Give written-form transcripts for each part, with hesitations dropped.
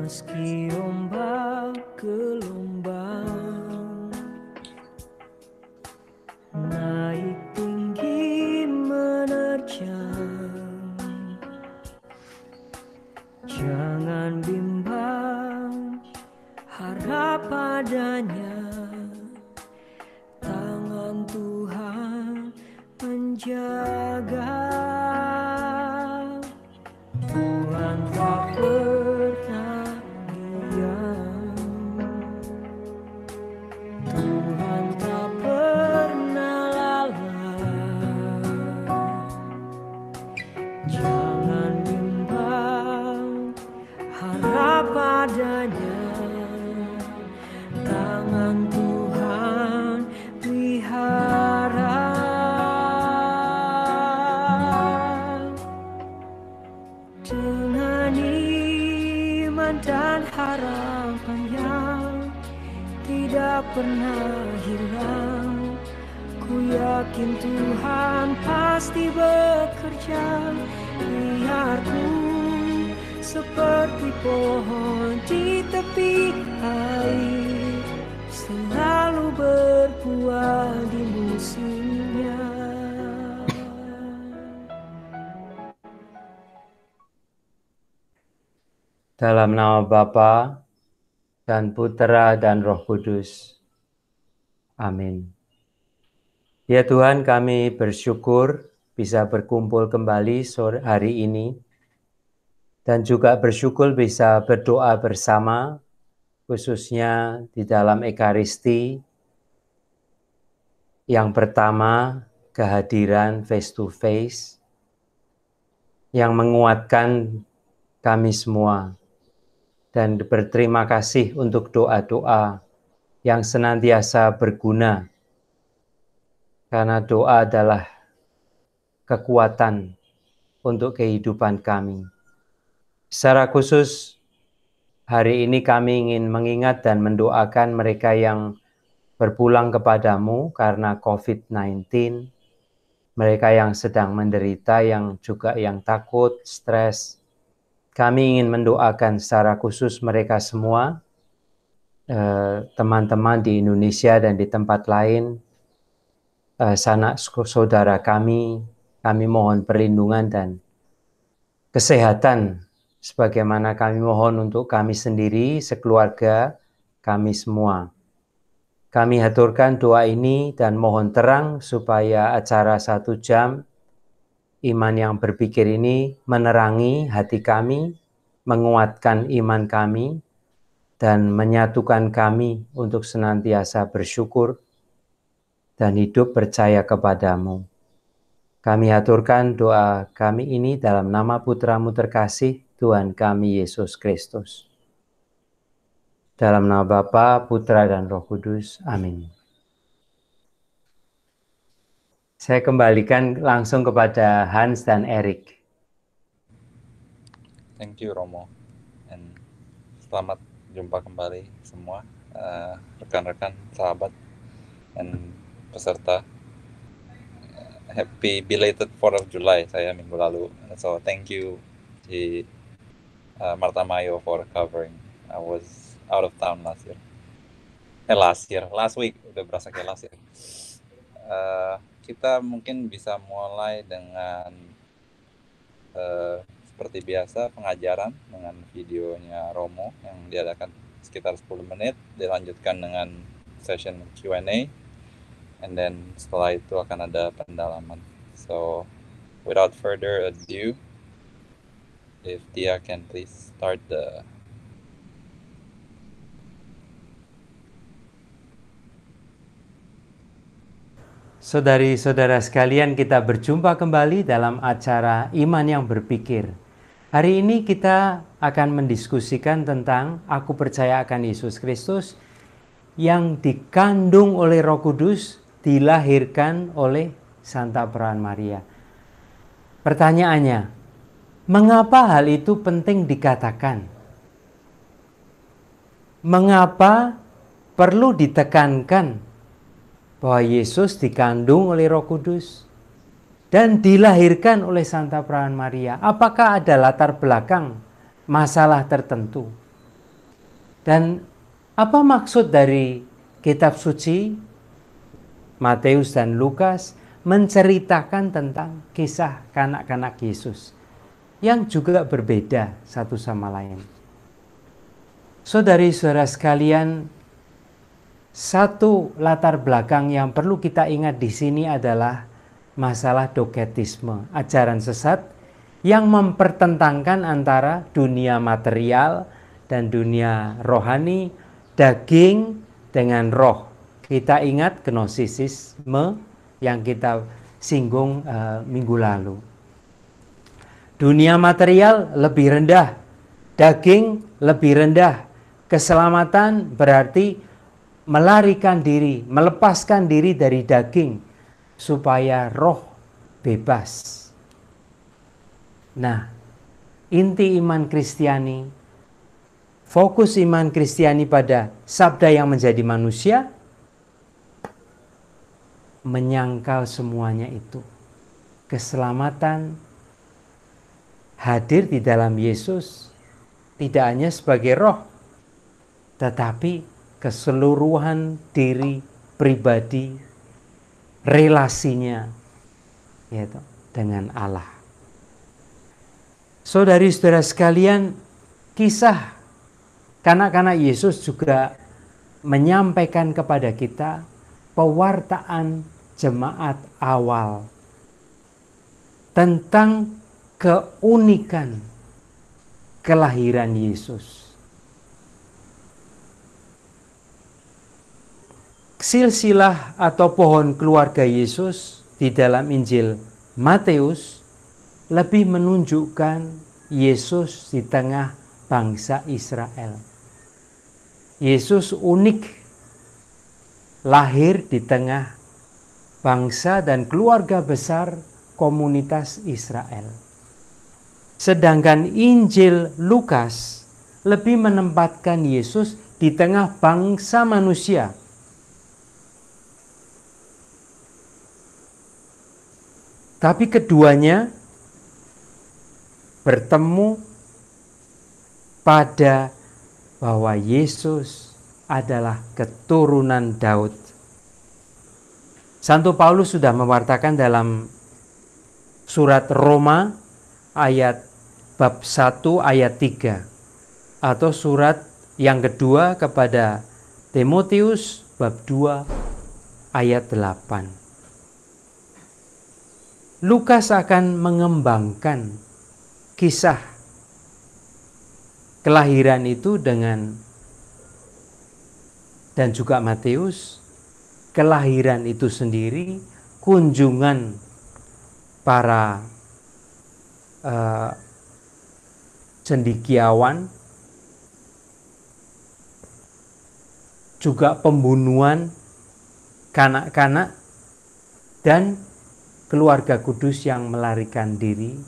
Meski ombak gelombang naik tinggi menerjang, jangan bimbang, harap padanya. Tangan Tuhan menjaga. Tuhan tak pernah diam, Tuhan tak pernah lalai. Jangan bimbang, harap padanya. Tangan Tuhan pelihara. Dengan iman dan harapan yang tidak pernah hilang, ku yakin Tuhan pasti bekerja. Biarku seperti pohon di tepi air, selalu berbuah di musimnya. Dalam nama Bapa dan Putera dan Roh Kudus. Amin. Ya Tuhan, kami bersyukur bisa berkumpul kembali sore hari ini dan juga bersyukur bisa berdoa bersama, khususnya di dalam Ekaristi. Yang pertama, kehadiran face to face yang menguatkan kami semua. Dan berterima kasih untuk doa-doa yang senantiasa berguna. Karena doa adalah kekuatan untuk kehidupan kami. Secara khusus, hari ini kami ingin mengingat dan mendoakan mereka yang berpulang kepadamu karena COVID-19. Mereka yang sedang menderita, yang juga yang takut, stres. Kami ingin mendoakan secara khusus mereka semua, teman-teman di Indonesia dan di tempat lain, sanak saudara kami mohon perlindungan dan kesehatan, sebagaimana kami mohon untuk kami sendiri, sekeluarga, kami semua. Kami haturkan doa ini dan mohon terang supaya acara 1 jam iman yang berpikir ini menerangi hati kami, menguatkan iman kami, dan menyatukan kami untuk senantiasa bersyukur dan hidup percaya kepadamu. Kami haturkan doa kami ini dalam nama Putra-Mu terkasih, Tuhan kami Yesus Kristus. Dalam nama Bapa, Putra, dan Roh Kudus. Amin. Saya kembalikan langsung kepada Hans dan Erik. Thank you Romo, and selamat jumpa kembali semua rekan-rekan, sahabat, dan peserta. Happy belated 4th of July saya minggu lalu, so thank you di Marta Mayo for covering. I was out of town last week, udah berasa kayak last year. Kita mungkin bisa mulai dengan seperti biasa pengajaran dengan videonya Romo yang diadakan sekitar 10 menit, dilanjutkan dengan session Q&A, and then setelah itu akan ada pendalaman. So without further ado, if Dia can please start the Saudari-saudara sekalian, kita berjumpa kembali dalam acara Iman yang Berpikir. Hari ini kita akan mendiskusikan tentang Aku Percaya Akan Yesus Kristus yang dikandung oleh Roh Kudus, dilahirkan oleh Santa Peran Maria. Pertanyaannya, mengapa hal itu penting dikatakan? Mengapa perlu ditekankan bahwa Yesus dikandung oleh Roh Kudus dan dilahirkan oleh Santa Peran Maria? Apakah ada latar belakang masalah tertentu? Dan apa maksud dari kitab suci Matius dan Lukas? Menceritakan tentang kisah kanak-kanak Yesus yang juga berbeda satu sama lain. Saudari-saudara sekalian, satu latar belakang yang perlu kita ingat di sini adalah masalah doketisme, ajaran sesat yang mempertentangkan antara dunia material dan dunia rohani, daging dengan roh. Kita ingat gnosisisme yang kita singgung minggu lalu. Dunia material lebih rendah, daging lebih rendah. Keselamatan berarti melarikan diri, melepaskan diri dari daging supaya roh bebas. Nah, inti iman Kristiani, fokus iman Kristiani pada sabda yang menjadi manusia, menyangkal semuanya itu. Keselamatan hadir di dalam Yesus, tidak hanya sebagai roh, tetapi keseluruhan diri pribadi, relasinya yaitu dengan Allah. Saudari-saudara sekalian, kisah kanak-kanak Yesus juga menyampaikan kepada kita pewartaan jemaat awal tentang keunikan kelahiran Yesus. Silsilah atau pohon keluarga Yesus di dalam Injil Matius lebih menunjukkan Yesus di tengah bangsa Israel. Yesus unik, lahir di tengah bangsa dan keluarga besar komunitas Israel. Sedangkan Injil Lukas lebih menempatkan Yesus di tengah bangsa manusia. Tapi keduanya bertemu pada bahwa Yesus adalah keturunan Daud. Santo Paulus sudah mewartakan dalam surat Roma ayat bab 1 ayat 3 atau surat yang kedua kepada Timotius bab 2 ayat 8. Lukas akan mengembangkan kisah kelahiran itu dan juga Matius, kelahiran itu sendiri, kunjungan para cendekiawan, juga pembunuhan kanak-kanak, dan keluarga kudus yang melarikan diri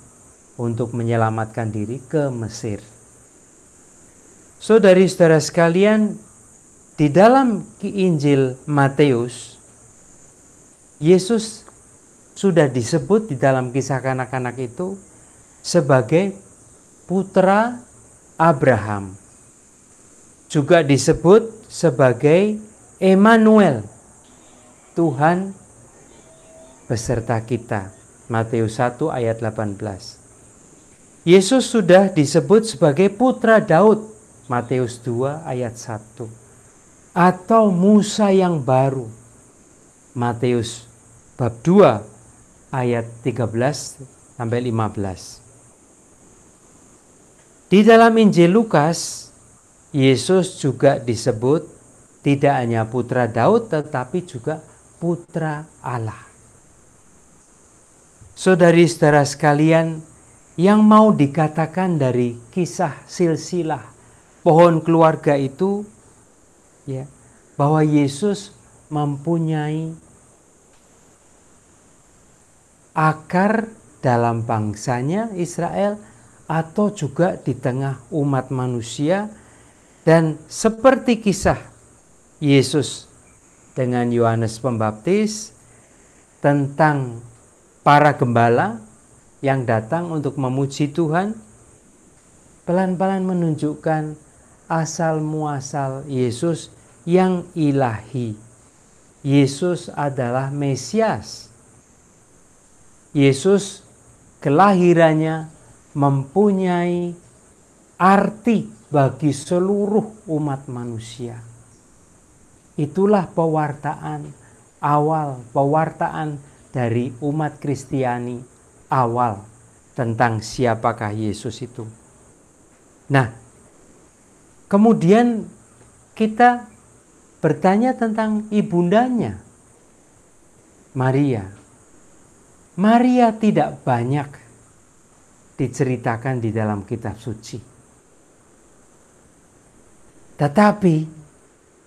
untuk menyelamatkan diri ke Mesir. Saudari-saudara sekalian, di dalam Injil Matius, Yesus sudah disebut di dalam kisah kanak-kanak itu sebagai putra Abraham. Juga disebut sebagai Emmanuel, Tuhan beserta kita. Matius 1 ayat 18. Yesus sudah disebut sebagai putra Daud. Matius 2 ayat 1. Atau Musa yang baru. Matius bab 2 ayat 13 sampai 15. Di dalam Injil Lukas, Yesus juga disebut tidak hanya putra Daud tetapi juga putra Allah. Saudari-saudara sekalian, yang mau dikatakan dari kisah silsilah pohon keluarga itu, ya, bahwa Yesus mempunyai akar dalam bangsanya Israel atau juga di tengah umat manusia, dan seperti kisah Yesus dengan Yohanes Pembaptis tentang para gembala yang datang untuk memuji Tuhan, pelan-pelan menunjukkan asal muasal Yesus yang ilahi. Yesus adalah Mesias. Yesus kelahirannya mempunyai arti bagi seluruh umat manusia. Itulah pewartaan awal, pewartaan dari umat Kristiani awal tentang siapakah Yesus itu. Nah, kemudian kita bertanya tentang ibundanya, Maria. Maria tidak banyak diceritakan di dalam kitab suci. Tetapi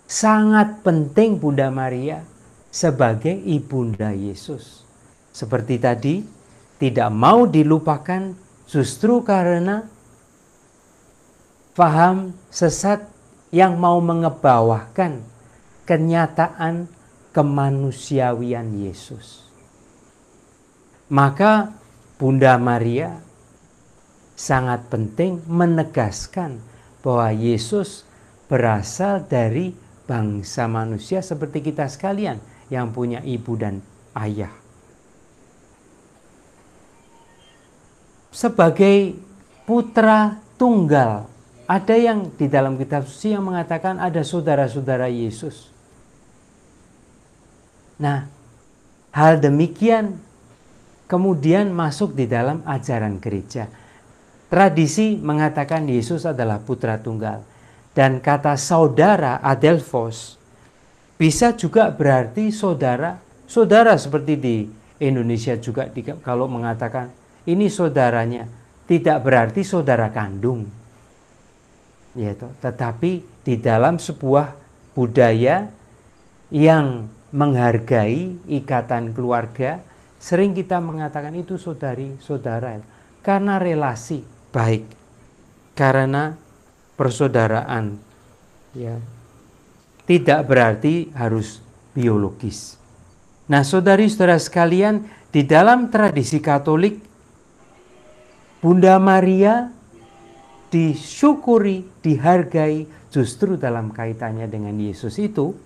sangat penting Bunda Maria sebagai ibunda Yesus. Seperti tadi, tidak mau dilupakan justru karena paham sesat yang mau mengebawahkan kenyataan kemanusiawian Yesus. Maka Bunda Maria sangat penting menegaskan bahwa Yesus berasal dari bangsa manusia seperti kita sekalian yang punya ibu dan ayah. Sebagai putra tunggal, ada yang di dalam kitab suci yang mengatakan ada saudara-saudara Yesus. Nah, hal demikian kemudian masuk di dalam ajaran gereja. Tradisi mengatakan Yesus adalah putra tunggal. Dan kata saudara, adelphos, bisa juga berarti saudara. Saudara seperti di Indonesia juga kalau mengatakan ini saudaranya, tidak berarti saudara kandung. Yaitu, tetapi di dalam sebuah budaya yang menghargai ikatan keluarga, sering kita mengatakan itu saudari, saudara. Karena relasi baik, karena persaudaraan, ya, tidak berarti harus biologis. Nah, saudari-saudara sekalian, di dalam tradisi Katolik, Bunda Maria disyukuri, dihargai justru dalam kaitannya dengan Yesus itu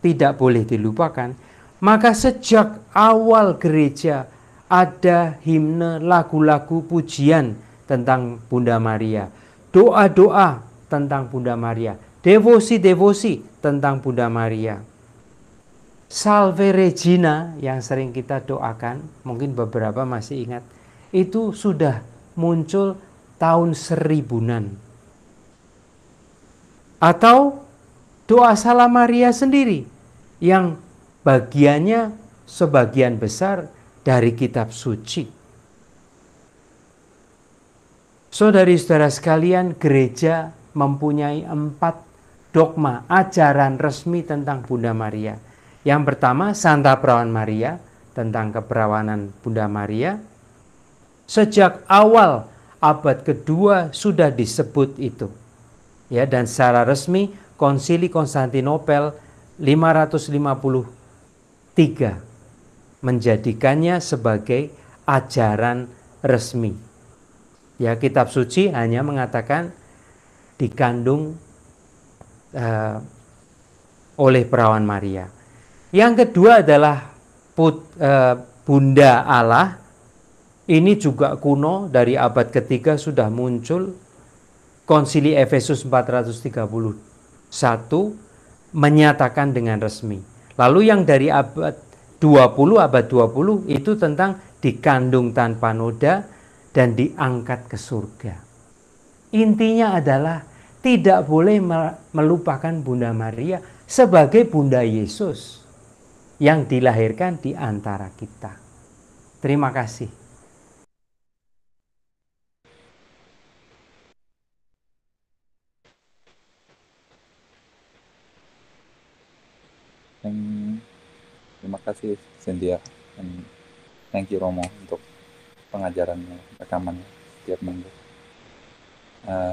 tidak boleh dilupakan. Maka sejak awal gereja ada himne, lagu-lagu pujian tentang Bunda Maria, doa-doa tentang Bunda Maria, devosi-devosi tentang Bunda Maria. Salve Regina yang sering kita doakan, mungkin beberapa masih ingat, itu sudah muncul tahun 1000-an. Atau doa Salam Maria sendiri yang bagiannya sebagian besar dari kitab suci. Saudari-saudara sekalian, gereja mempunyai 4 dogma ajaran resmi tentang Bunda Maria. Yang pertama, Santa Perawan Maria, tentang keperawanan Bunda Maria. Sejak awal abad kedua sudah disebut itu. Ya, dan secara resmi Konsili Konstantinopel 553 menjadikannya sebagai ajaran resmi. Ya, kitab suci hanya mengatakan dikandung oleh Perawan Maria. Yang kedua adalah Bunda Allah. Ini juga kuno, dari abad ketiga sudah muncul. Konsili Efesus 431 menyatakan dengan resmi. Lalu yang dari abad 20 itu tentang dikandung tanpa noda dan diangkat ke surga. Intinya adalah tidak boleh melupakan Bunda Maria sebagai Bunda Yesus yang dilahirkan di antara kita. Terima kasih. Terima kasih Cynthia, dan thank you Romo untuk pengajarannya, rekamannya setiap minggu.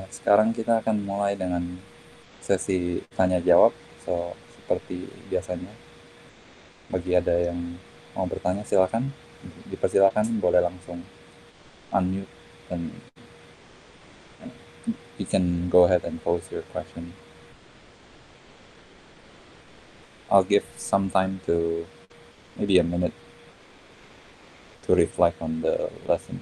Sekarang kita akan mulai dengan sesi tanya jawab. So, seperti biasanya, bagi ada yang mau bertanya silakan, dipersilakan, boleh langsung unmute dan you can go ahead and pose your question. I'll give some time to maybe a minute to reflect on the lesson.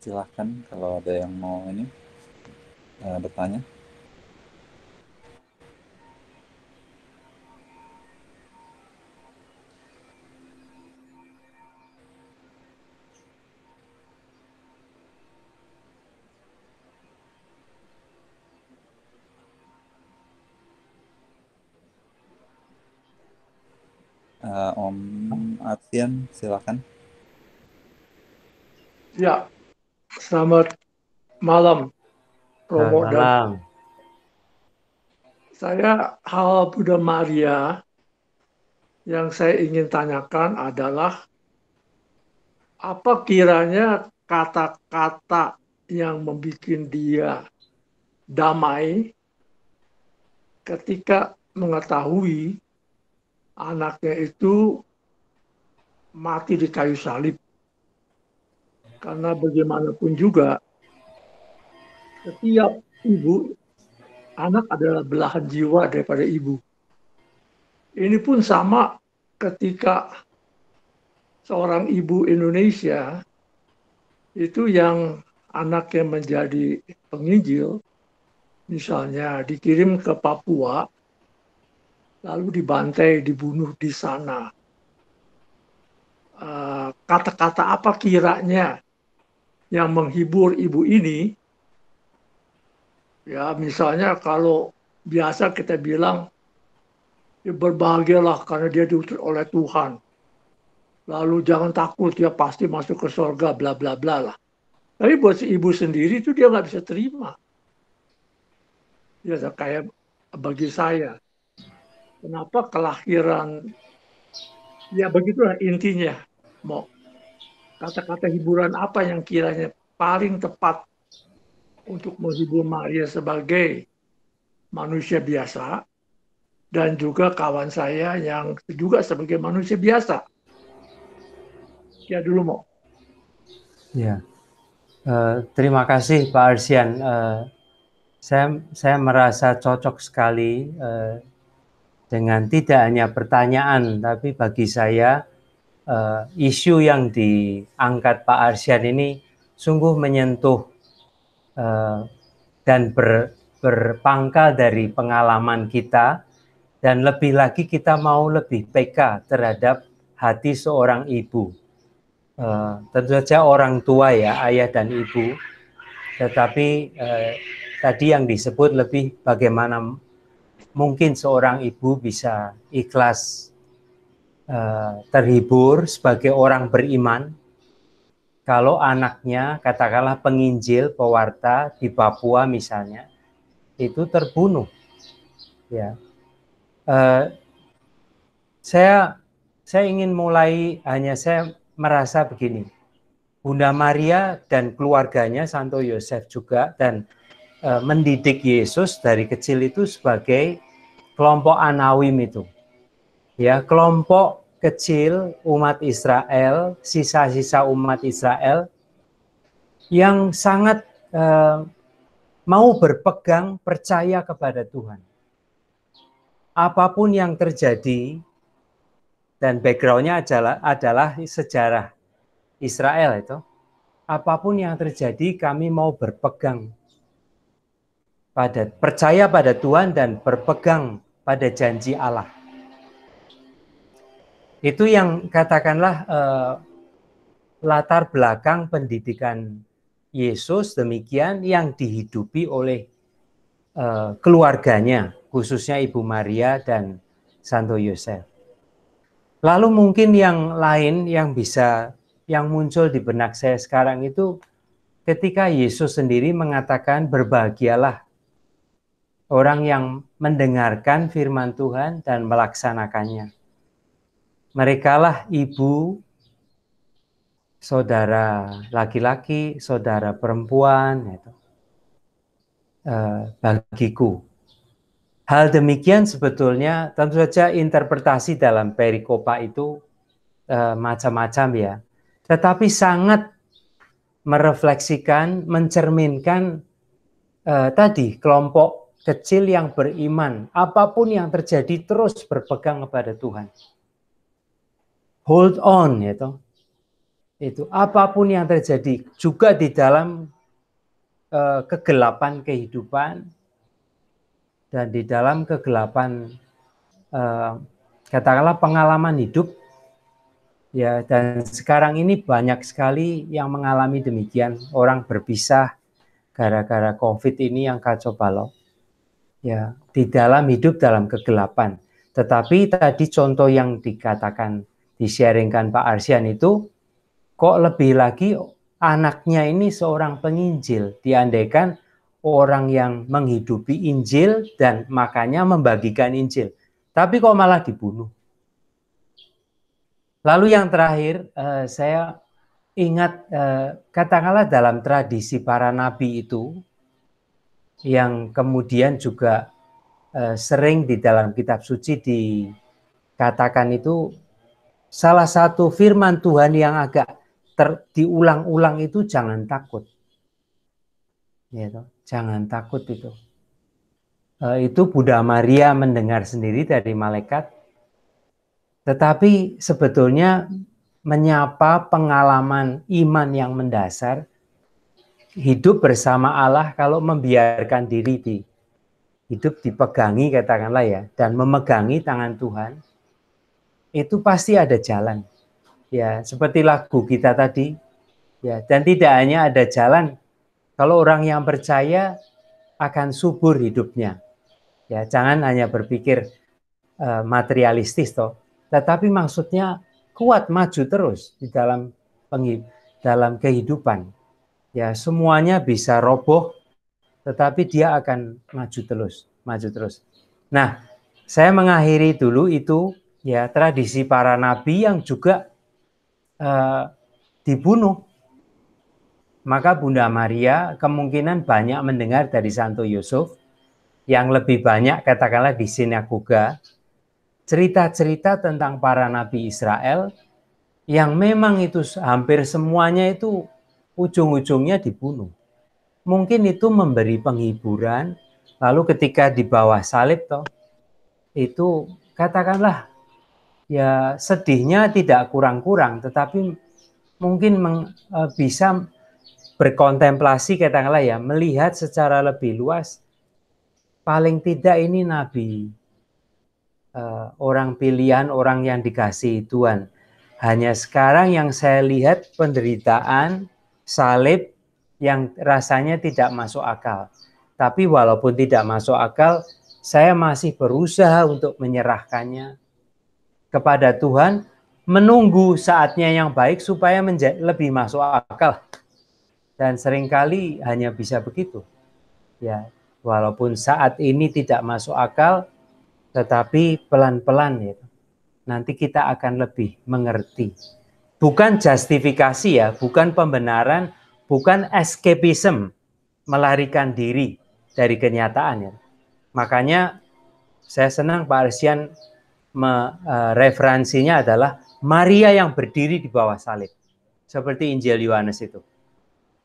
Silahkan kalau ada yang mau ini bertanya. Om Arsian, silakan. Ya, selamat malam, Romo. Selamat malam. Saya hal Bunda Maria yang saya ingin tanyakan adalah apa kiranya kata-kata yang membuat dia damai ketika mengetahui anaknya itu mati di kayu salib. Karena bagaimanapun juga setiap ibu, anak adalah belahan jiwa daripada ibu. Ini pun sama ketika seorang ibu Indonesia itu yang anaknya menjadi penginjil, misalnya dikirim ke Papua, lalu dibantai, dibunuh di sana. Kata-kata apa kiranya yang menghibur ibu ini? Ya, misalnya kalau biasa kita bilang, ya berbahagialah karena dia diutus oleh Tuhan. Lalu jangan takut, dia pasti masuk ke surga, bla bla bla lah. Tapi buat si ibu sendiri itu dia nggak bisa terima. Ya kayak bagi saya, kenapa kelahiran, ya begitulah intinya. Mau kata-kata hiburan apa yang kiranya paling tepat untuk menghibur Maria sebagai manusia biasa dan juga kawan saya yang juga sebagai manusia biasa. Ya dulu mau. Ya, terima kasih Pak Arsian. Saya merasa cocok sekali dengan tidak hanya pertanyaan, tapi bagi saya isu yang diangkat Pak Arsian ini sungguh menyentuh dan berpangkal dari pengalaman kita, dan lebih lagi kita mau lebih peka terhadap hati seorang ibu. Tentu saja orang tua ya, ayah dan ibu, tetapi tadi yang disebut lebih bagaimana mungkin seorang ibu bisa ikhlas terhibur sebagai orang beriman kalau anaknya, katakanlah penginjil, pewarta di Papua misalnya, itu terbunuh. Ya, saya ingin mulai, saya merasa begini, Bunda Maria dan keluarganya, Santo Yosef juga, dan mendidik Yesus dari kecil itu sebagai kelompok Anawim itu. Ya, kelompok kecil umat Israel, sisa-sisa umat Israel yang sangat mau berpegang percaya kepada Tuhan. Apapun yang terjadi, dan background-nya adalah sejarah Israel itu, apapun yang terjadi kami mau berpegang percaya pada Tuhan dan berpegang pada janji Allah. Itu yang katakanlah latar belakang pendidikan Yesus demikian yang dihidupi oleh keluarganya, khususnya Ibu Maria dan Santo Yosef. Lalu mungkin yang lain yang muncul di benak saya sekarang itu ketika Yesus sendiri mengatakan berbahagialah orang yang mendengarkan firman Tuhan dan melaksanakannya. Merekalah ibu, saudara laki-laki, saudara perempuan, bagiku. Hal demikian sebetulnya tentu saja interpretasi dalam perikopa itu macam-macam ya. Tetapi sangat merefleksikan, mencerminkan tadi kelompok kecil yang beriman, apapun yang terjadi terus berpegang kepada Tuhan. Hold on, itu apapun yang terjadi juga di dalam kegelapan kehidupan dan di dalam kegelapan katakanlah pengalaman hidup. Ya, dan sekarang ini banyak sekali yang mengalami demikian, orang berpisah gara-gara COVID ini yang kacau balau. Ya, di dalam hidup dalam kegelapan. Tetapi tadi contoh yang dikatakan, di-sharingkan Pak Arsian itu, kok lebih lagi anaknya ini seorang penginjil, diandaikan orang yang menghidupi Injil dan makanya membagikan Injil. Tapi kok malah dibunuh. Lalu yang terakhir, saya ingat katakanlah dalam tradisi para nabi itu, yang kemudian juga sering di dalam kitab suci dikatakan itu, salah satu firman Tuhan yang agak diulang-ulang itu jangan takut. Jangan takut itu. Itu Bunda Maria mendengar sendiri dari malaikat. Tetapi sebetulnya menyapa pengalaman iman yang mendasar, hidup bersama Allah kalau membiarkan diri hidup dipegangi katakanlah ya, dan memegangi tangan Tuhan, itu pasti ada jalan. Ya, seperti lagu kita tadi, ya, dan tidak hanya ada jalan, kalau orang yang percaya akan subur hidupnya. Ya, jangan hanya berpikir materialistis toh. Tetapi maksudnya kuat maju terus di dalam kehidupan. Ya, semuanya bisa roboh, tetapi dia akan maju terus. Nah, saya mengakhiri dulu itu ya tradisi para nabi yang juga dibunuh. Maka Bunda Maria kemungkinan banyak mendengar dari Santo Yusuf, yang lebih banyak katakanlah di sinagoga, cerita-cerita tentang para nabi Israel yang memang itu hampir semuanya itu ujung-ujungnya dibunuh. Mungkin itu memberi penghiburan, lalu ketika di bawah salib itu katakanlah ya sedihnya tidak kurang-kurang, tetapi mungkin bisa berkontemplasi katakanlah ya, melihat secara lebih luas, paling tidak ini nabi, orang pilihan, orang yang dikasihi Tuhan. Hanya sekarang yang saya lihat penderitaan, salib yang rasanya tidak masuk akal. Tapi walaupun tidak masuk akal, saya masih berusaha untuk menyerahkannya kepada Tuhan, menunggu saatnya yang baik supaya lebih masuk akal. Dan seringkali hanya bisa begitu. Ya, walaupun saat ini tidak masuk akal, tetapi pelan-pelan ya, nanti kita akan lebih mengerti. Bukan justifikasi ya, bukan pembenaran, bukan escapism, melarikan diri dari kenyataan ya. Makanya saya senang Pak Arsian referensinya adalah Maria yang berdiri di bawah salib. Seperti Injil Yohanes itu.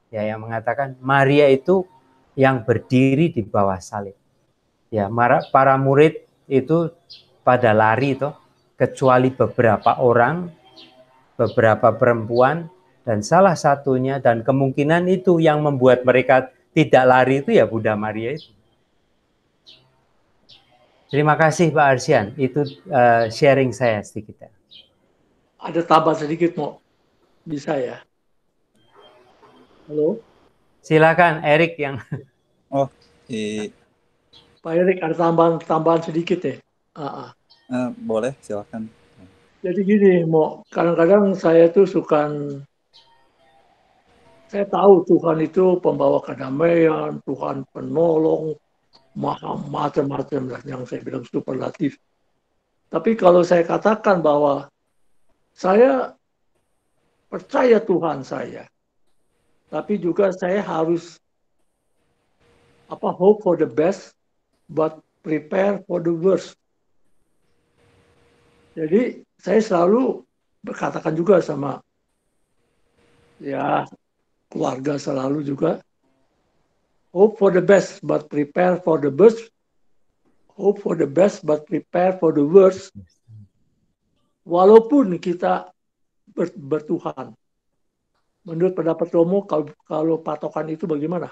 Ya, yang mengatakan Maria itu yang berdiri di bawah salib. Ya, para murid itu pada lari kecuali beberapa orang, beberapa perempuan, dan salah satunya dan kemungkinan itu yang membuat mereka tidak lari itu ya Bunda Maria itu. Terima kasih Pak Arsian, itu sharing saya sedikit. Ada tambah sedikit mau, bisa ya? Halo? Silakan Erik yang. Oh, Pak Erik ada tambahan sedikit ya. Ah, ah. Boleh, silakan. Jadi gini, mau kadang-kadang saya tuh saya tahu Tuhan itu pembawa kedamaian, Tuhan penolong, macam-macam lah yang saya bilang superlatif. Tapi kalau saya katakan bahwa saya percaya Tuhan saya, tapi juga saya harus hope for the best, but prepare for the worst. Jadi saya selalu berkatakan juga sama ya keluarga selalu juga hope for the best, but prepare for the worst. Hope for the best, but prepare for the worst. Walaupun kita bertuhan. Menurut pendapat Romo, kalau patokan itu bagaimana?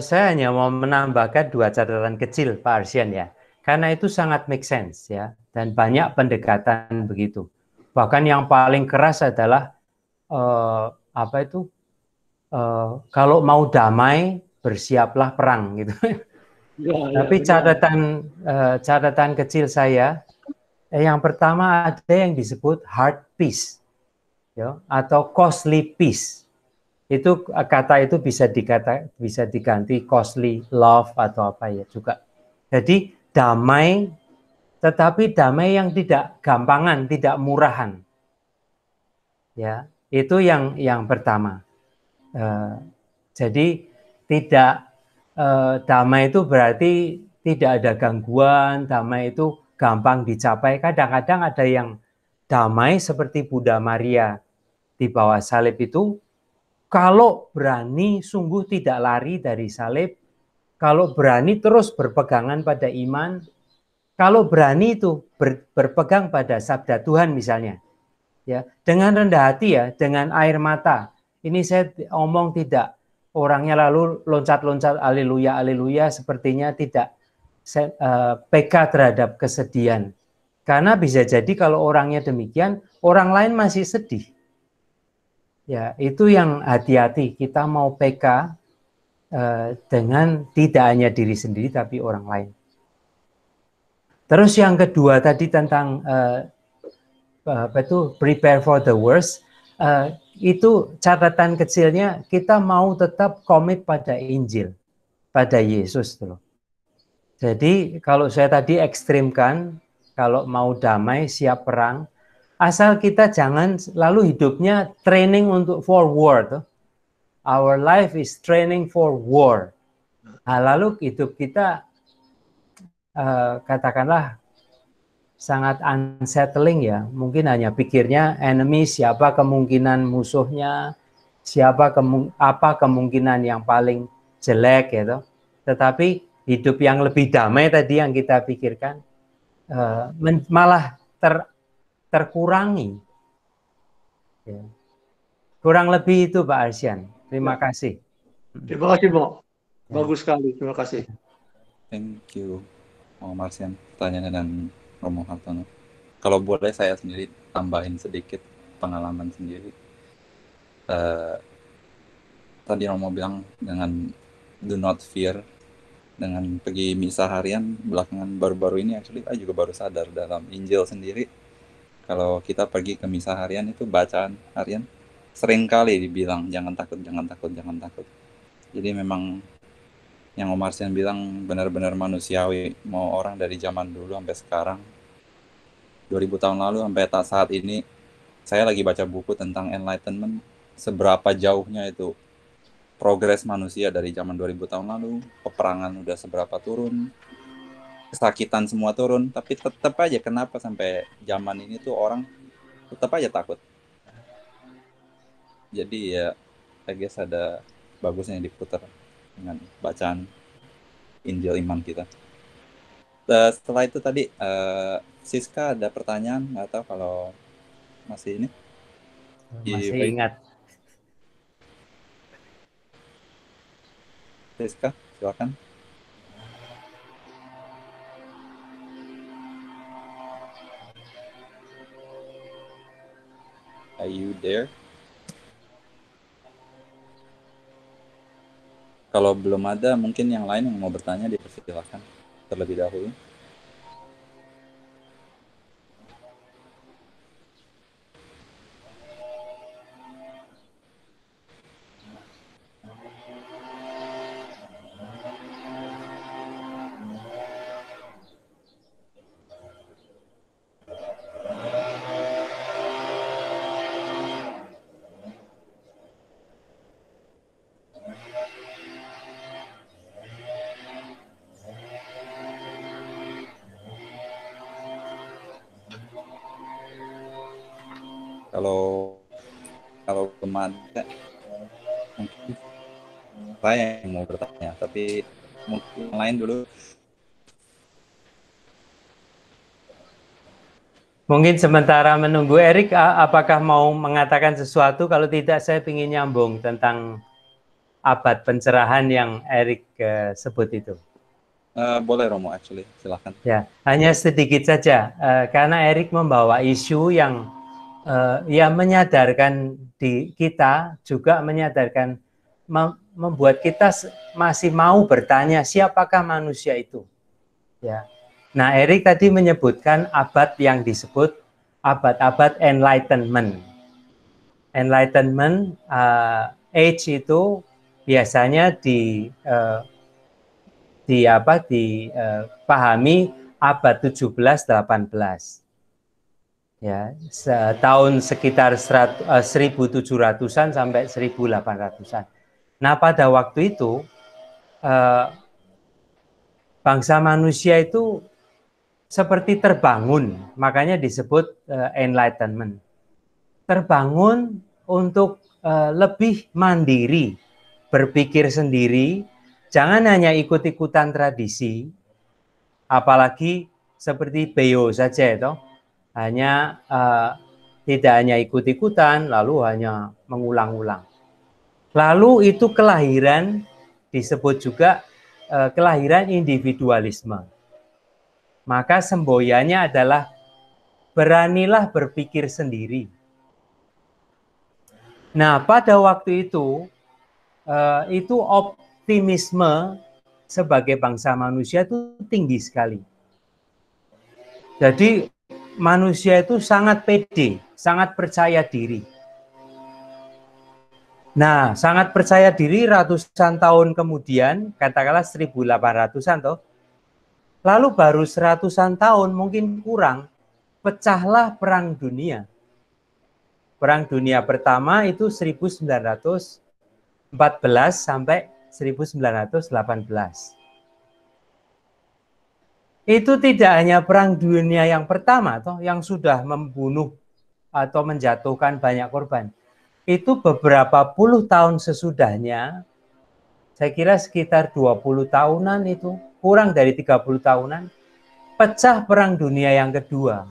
Saya hanya mau menambahkan 2 catatan kecil, Pak Arsian ya. Karena itu sangat make sense ya, dan banyak pendekatan begitu. Bahkan yang paling keras adalah kalau mau damai bersiaplah perang gitu. Ya, Tapi benar. catatan kecil saya, yang pertama ada yang disebut hard peace, ya, atau costly peace. Itu kata itu bisa diganti costly love atau apa ya juga. Jadi damai, tetapi damai yang tidak gampangan, tidak murahan. Ya, itu yang pertama. Jadi tidak damai itu berarti tidak ada gangguan, damai itu gampang dicapai. Kadang-kadang ada yang damai seperti Bunda Maria di bawah salib itu, kalau berani sungguh tidak lari dari salib, kalau berani terus berpegangan pada iman, kalau berani itu berpegang pada sabda Tuhan misalnya, ya, dengan rendah hati ya, dengan air mata. Ini saya omong tidak orangnya lalu loncat-loncat haleluya haleluya, sepertinya tidak peka terhadap kesedihan. Karena bisa jadi kalau orangnya demikian, orang lain masih sedih. Ya, itu yang hati-hati, kita mau PK dengan tidak hanya diri sendiri tapi orang lain. Terus yang kedua tadi tentang prepare for the worst, itu catatan kecilnya, kita mau tetap komit pada Injil, pada Yesus tuh. Jadi kalau saya tadi ekstrimkan, kalau mau damai siap perang, asal kita jangan lalu hidupnya training untuk for war tuh. Our life is training for war. Nah, lalu hidup kita katakanlah sangat unsettling ya. Mungkin hanya pikirnya enemy, siapa kemungkinan musuhnya, apa kemungkinan yang paling jelek gitu. Tetapi hidup yang lebih damai tadi yang kita pikirkan malah terkurangi. Ya. Kurang lebih itu Pak Arsian. Terima kasih. Terima kasih, Mo. Bagus sekali. Terima kasih. Thank you, Marsian, pertanyaannya dan Romo Hartono. Kalau boleh saya sendiri tambahin sedikit pengalaman sendiri. Tadi Romo bilang dengan do not fear, dengan pergi misa harian belakangan baru-baru ini, actually saya juga baru sadar dalam Injil sendiri, kalau kita pergi ke misa harian itu bacaan harian sering kali dibilang jangan takut, jangan takut, jangan takut. Jadi memang yang Om Marsian bilang benar-benar manusiawi, mau orang dari zaman dulu sampai sekarang, 2000 tahun lalu sampai saat ini. Saya lagi baca buku tentang enlightenment, seberapa jauhnya itu progres manusia dari zaman 2000 tahun lalu, peperangan udah seberapa turun, kesakitan semua turun, tapi tetap aja kenapa sampai zaman ini tuh orang tetap aja takut. Jadi ya, I guess ada bagusnya diputar dengan bacaan Injil iman kita. Setelah itu tadi Siska ada pertanyaan, nggak tahu kalau masih ini. Masih ingat. Siska, silakan. Are you there? Kalau belum ada, mungkin yang lain yang mau bertanya dipersilakan terlebih dahulu. Kalau belum ada, mungkin saya yang mau bertanya, tapi mungkin yang lain dulu. Mungkin sementara menunggu Erik, apakah mau mengatakan sesuatu? Kalau tidak, saya ingin nyambung tentang abad pencerahan yang Erik sebut itu. Boleh Romo, actually, silakan. Ya, hanya sedikit saja, karena Erik membawa isu yang ya menyadarkan kita, juga menyadarkan, membuat kita masih mau bertanya siapakah manusia itu. Ya. Nah, Erik tadi menyebutkan abad yang disebut abad-abad Enlightenment. Enlightenment age itu biasanya dipahami abad 17-18. Ya, tahun sekitar 1700-an sampai 1800-an. Nah, pada waktu itu bangsa manusia itu seperti terbangun, makanya disebut enlightenment. Terbangun untuk lebih mandiri, berpikir sendiri, jangan hanya ikut-ikutan tradisi, apalagi seperti Beo saja itu, hanya tidak hanya ikut-ikutan, lalu hanya mengulang-ulang. Lalu itu kelahiran, disebut juga kelahiran individualisme. Maka semboyannya adalah beranilah berpikir sendiri. Nah, pada waktu itu optimisme sebagai bangsa manusia itu tinggi sekali. Jadi manusia itu sangat pede, sangat percaya diri. Nah, sangat percaya diri ratusan tahun kemudian, katakanlah 1800-an toh, lalu baru 100-an tahun, mungkin kurang, pecahlah Perang Dunia. Perang Dunia Pertama itu 1914 sampai 1918. Itu tidak hanya Perang Dunia yang pertama, toh, yang sudah membunuh atau menjatuhkan banyak korban. Itu beberapa puluh tahun sesudahnya, saya kira sekitar 20 tahunan itu, kurang dari 30 tahunan, pecah Perang Dunia yang kedua.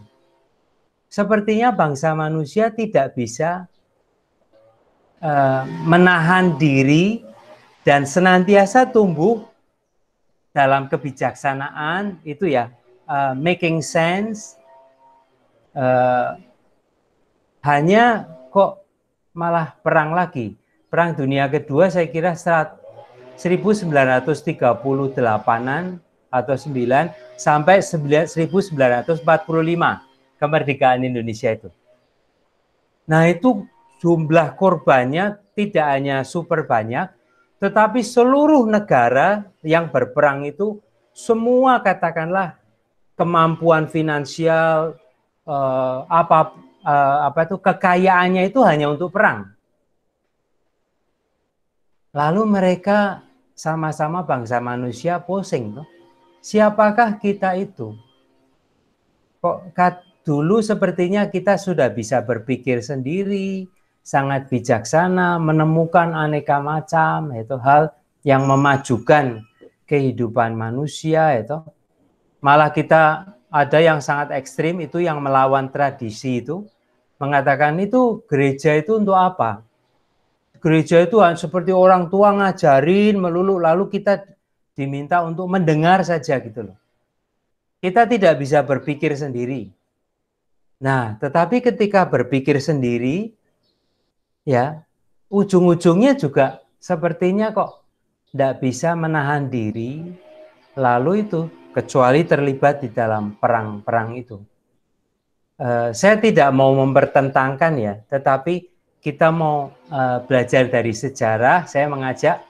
Sepertinya bangsa manusia tidak bisa menahan diri dan senantiasa tumbuh dalam kebijaksanaan, itu ya, making sense, hanya kok malah perang lagi. Perang Dunia Kedua saya kira 1938-an atau 9 sampai 1945 kemerdekaan Indonesia itu. Nah, itu jumlah korbannya tidak hanya super banyak, tetapi seluruh negara yang berperang itu semua katakanlah kemampuan finansial kekayaannya itu hanya untuk perang. Lalu mereka sama-sama bangsa manusia pusing, toh. Siapakah kita itu? Kok dulu sepertinya kita sudah bisa berpikir sendiri, sangat bijaksana, menemukan aneka macam itu hal yang memajukan kehidupan manusia itu. Malah kita ada yang sangat ekstrim itu yang melawan tradisi itu, mengatakan itu gereja itu untuk apa? Gereja itu seperti orang tua ngajarin melulu, lalu kita diminta untuk mendengar saja gitu loh. Kita tidak bisa berpikir sendiri. Nah, tetapi ketika berpikir sendiri, ya ujung-ujungnya juga sepertinya kok tidak bisa menahan diri, lalu itu kecuali terlibat di dalam perang-perang itu. Saya tidak mau mempertentangkan ya, tetapi kita mau belajar dari sejarah. Saya mengajak,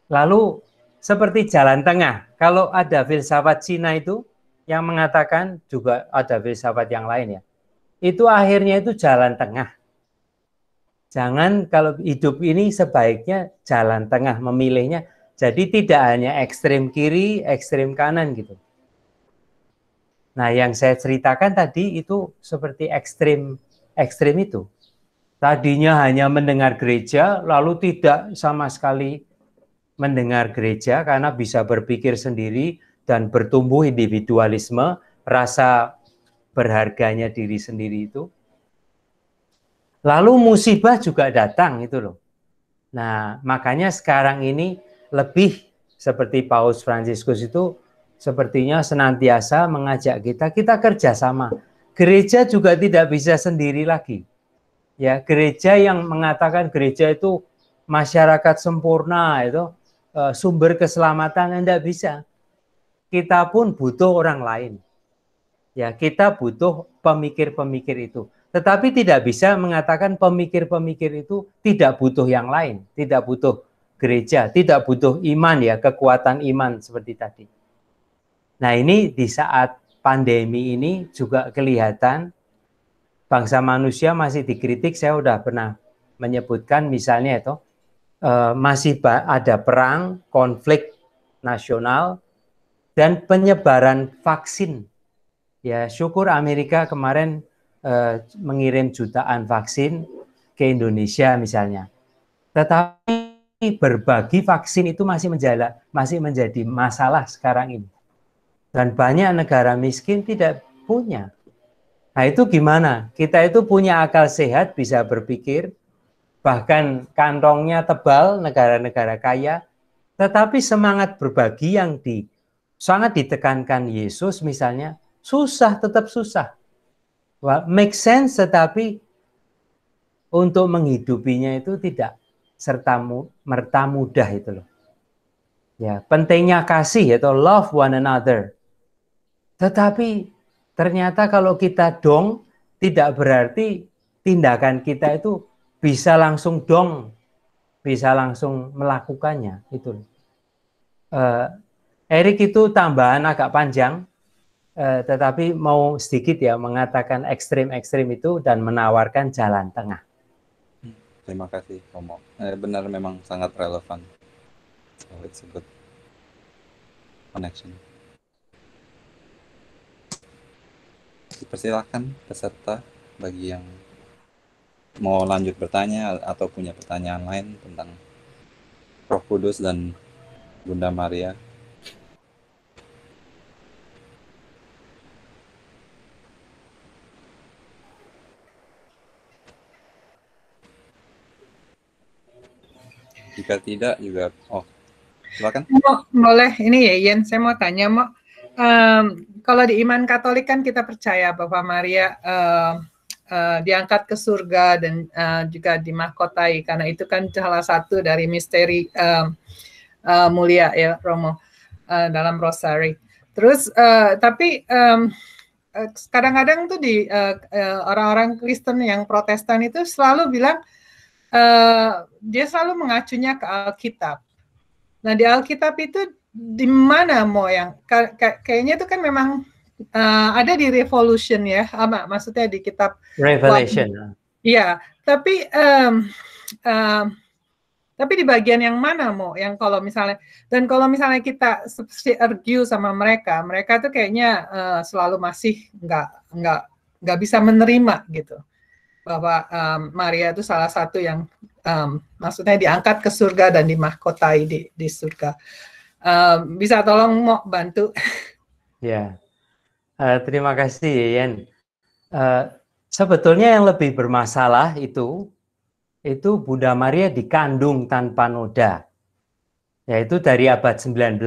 lalu seperti jalan tengah. Kalau ada filsafat Cina itu yang mengatakan, juga ada filsafat yang lain ya, itu akhirnya itu jalan tengah. Jangan, kalau hidup ini sebaiknya jalan tengah memilihnya. Jadi tidak hanya ekstrem kiri, ekstrem kanan gitu. Nah, yang saya ceritakan tadi itu seperti ekstrem itu. Tadinya hanya mendengar gereja, lalu tidak sama sekali mendengar gereja karena bisa berpikir sendiri dan bertumbuh individualisme, rasa berharganya diri sendiri itu. Lalu musibah juga datang itu loh. Nah, makanya sekarang ini lebih seperti Paus Fransiskus itu sepertinya senantiasa mengajak kita kerjasama. Gereja juga tidak bisa sendiri lagi. Ya, gereja yang mengatakan gereja itu masyarakat sempurna, itu sumber keselamatan, tidak bisa. Kita pun butuh orang lain. Ya, kita butuh pemikir-pemikir itu. Tetapi tidak bisa mengatakan pemikir-pemikir itu tidak butuh yang lain, tidak butuh gereja, tidak butuh iman ya, kekuatan iman seperti tadi. Nah, ini di saat pandemi ini juga kelihatan bangsa manusia masih dikritik. Saya sudah pernah menyebutkan misalnya itu masih ada perang, konflik nasional, dan penyebaran vaksin. Ya, syukur Amerika kemarin mengirim jutaan vaksin ke Indonesia misalnya. Tetapi berbagi vaksin itu masih menjadi masalah sekarang ini. Dan banyak negara miskin tidak punya. Nah, itu gimana? Kita itu punya akal sehat, bisa berpikir, bahkan kantongnya tebal, negara-negara kaya, tetapi semangat berbagi yang sangat ditekankan Yesus misalnya, susah, tetap susah. Well, make sense, tetapi untuk menghidupinya itu tidak serta-merta mudah itu loh. Ya, pentingnya kasih atau love one another. Tetapi ternyata kalau kita dong, tidak berarti tindakan kita itu bisa langsung dong, bisa langsung melakukannya. Itu. Erik itu tambahan agak panjang, tetapi mau sedikit ya mengatakan ekstrim-ekstrim itu dan menawarkan jalan tengah. Terima kasih, Romo. Benar, memang sangat relevan. So it's a good connection. Dipersilakan peserta bagi yang mau lanjut bertanya atau punya pertanyaan lain tentang Roh Kudus dan Bunda Maria. Jika tidak juga, silakan. Boleh, ini ya Ian, saya mau tanya, kalau di iman Katolik kan kita percaya bahwa Maria diangkat ke surga dan juga dimahkotai, karena itu kan salah satu dari misteri mulia ya Romo dalam Rosari. Terus tapi kadang-kadang tuh di orang-orang Kristen yang Protestan itu selalu bilang dia selalu mengacunya ke Alkitab. Nah, di Alkitab itu di mana mau yang kayaknya itu kan memang ada di Revolution ya, maksudnya di kitab Revelation. Iya, tapi di bagian yang mana mau yang kalau misalnya kita argue sama mereka tuh kayaknya selalu masih nggak bisa menerima gitu bahwa Maria itu salah satu yang maksudnya diangkat ke surga dan dimahkotai di surga. Bisa tolong mau bantu? Ya, terima kasih Yen. Sebetulnya yang lebih bermasalah itu Bunda Maria dikandung tanpa noda, yaitu dari abad 19,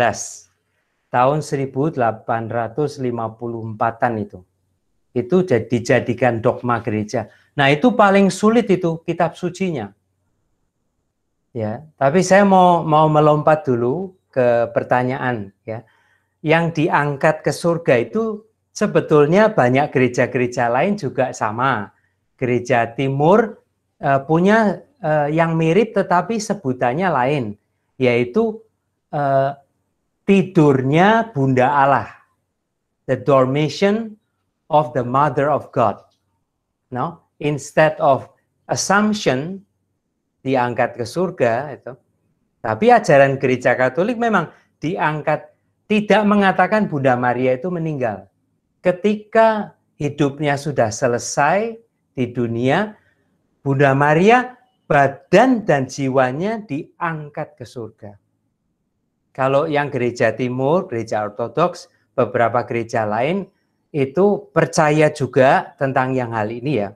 tahun 1854-an itu dijadikan dogma gereja. Nah, itu paling sulit itu kitab sucinya. Ya, tapi saya mau melompat dulu ke pertanyaan ya. Yang diangkat ke surga itu sebetulnya banyak gereja-gereja lain juga sama. Gereja Timur punya yang mirip tetapi sebutannya lain, yaitu tidurnya Bunda Allah, the dormition of the Mother of God. No, instead of assumption diangkat ke surga itu. Tapi ajaran gereja Katolik memang diangkat, tidak mengatakan Bunda Maria itu meninggal. Ketika hidupnya sudah selesai di dunia, Bunda Maria badan dan jiwanya diangkat ke surga. Kalau yang gereja Timur, gereja Ortodoks, beberapa gereja lain itu percaya juga tentang yang hal ini ya.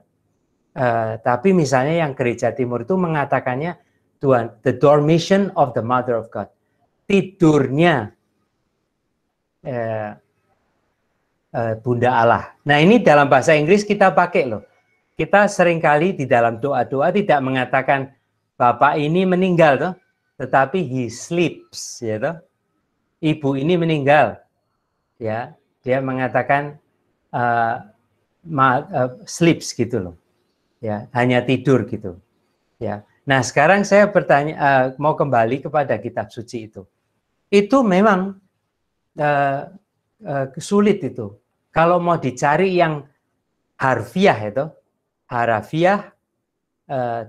Tapi misalnya yang gereja Timur itu mengatakannya Tuhan, the dormition of the Mother of God, tidurnya Bunda Allah. Nah ini dalam bahasa Inggris kita pakai loh. Kita seringkali di dalam doa-doa tidak mengatakan Bapak ini meninggal toh, tetapi he sleeps, ya toh. Ibu ini meninggal, ya. Dia mengatakan sleeps gitu loh. Ya, hanya tidur gitu. Ya. Nah, sekarang saya bertanya, mau kembali kepada kitab suci itu. Itu memang sulit itu. Kalau mau dicari yang harfiah itu, harafiah,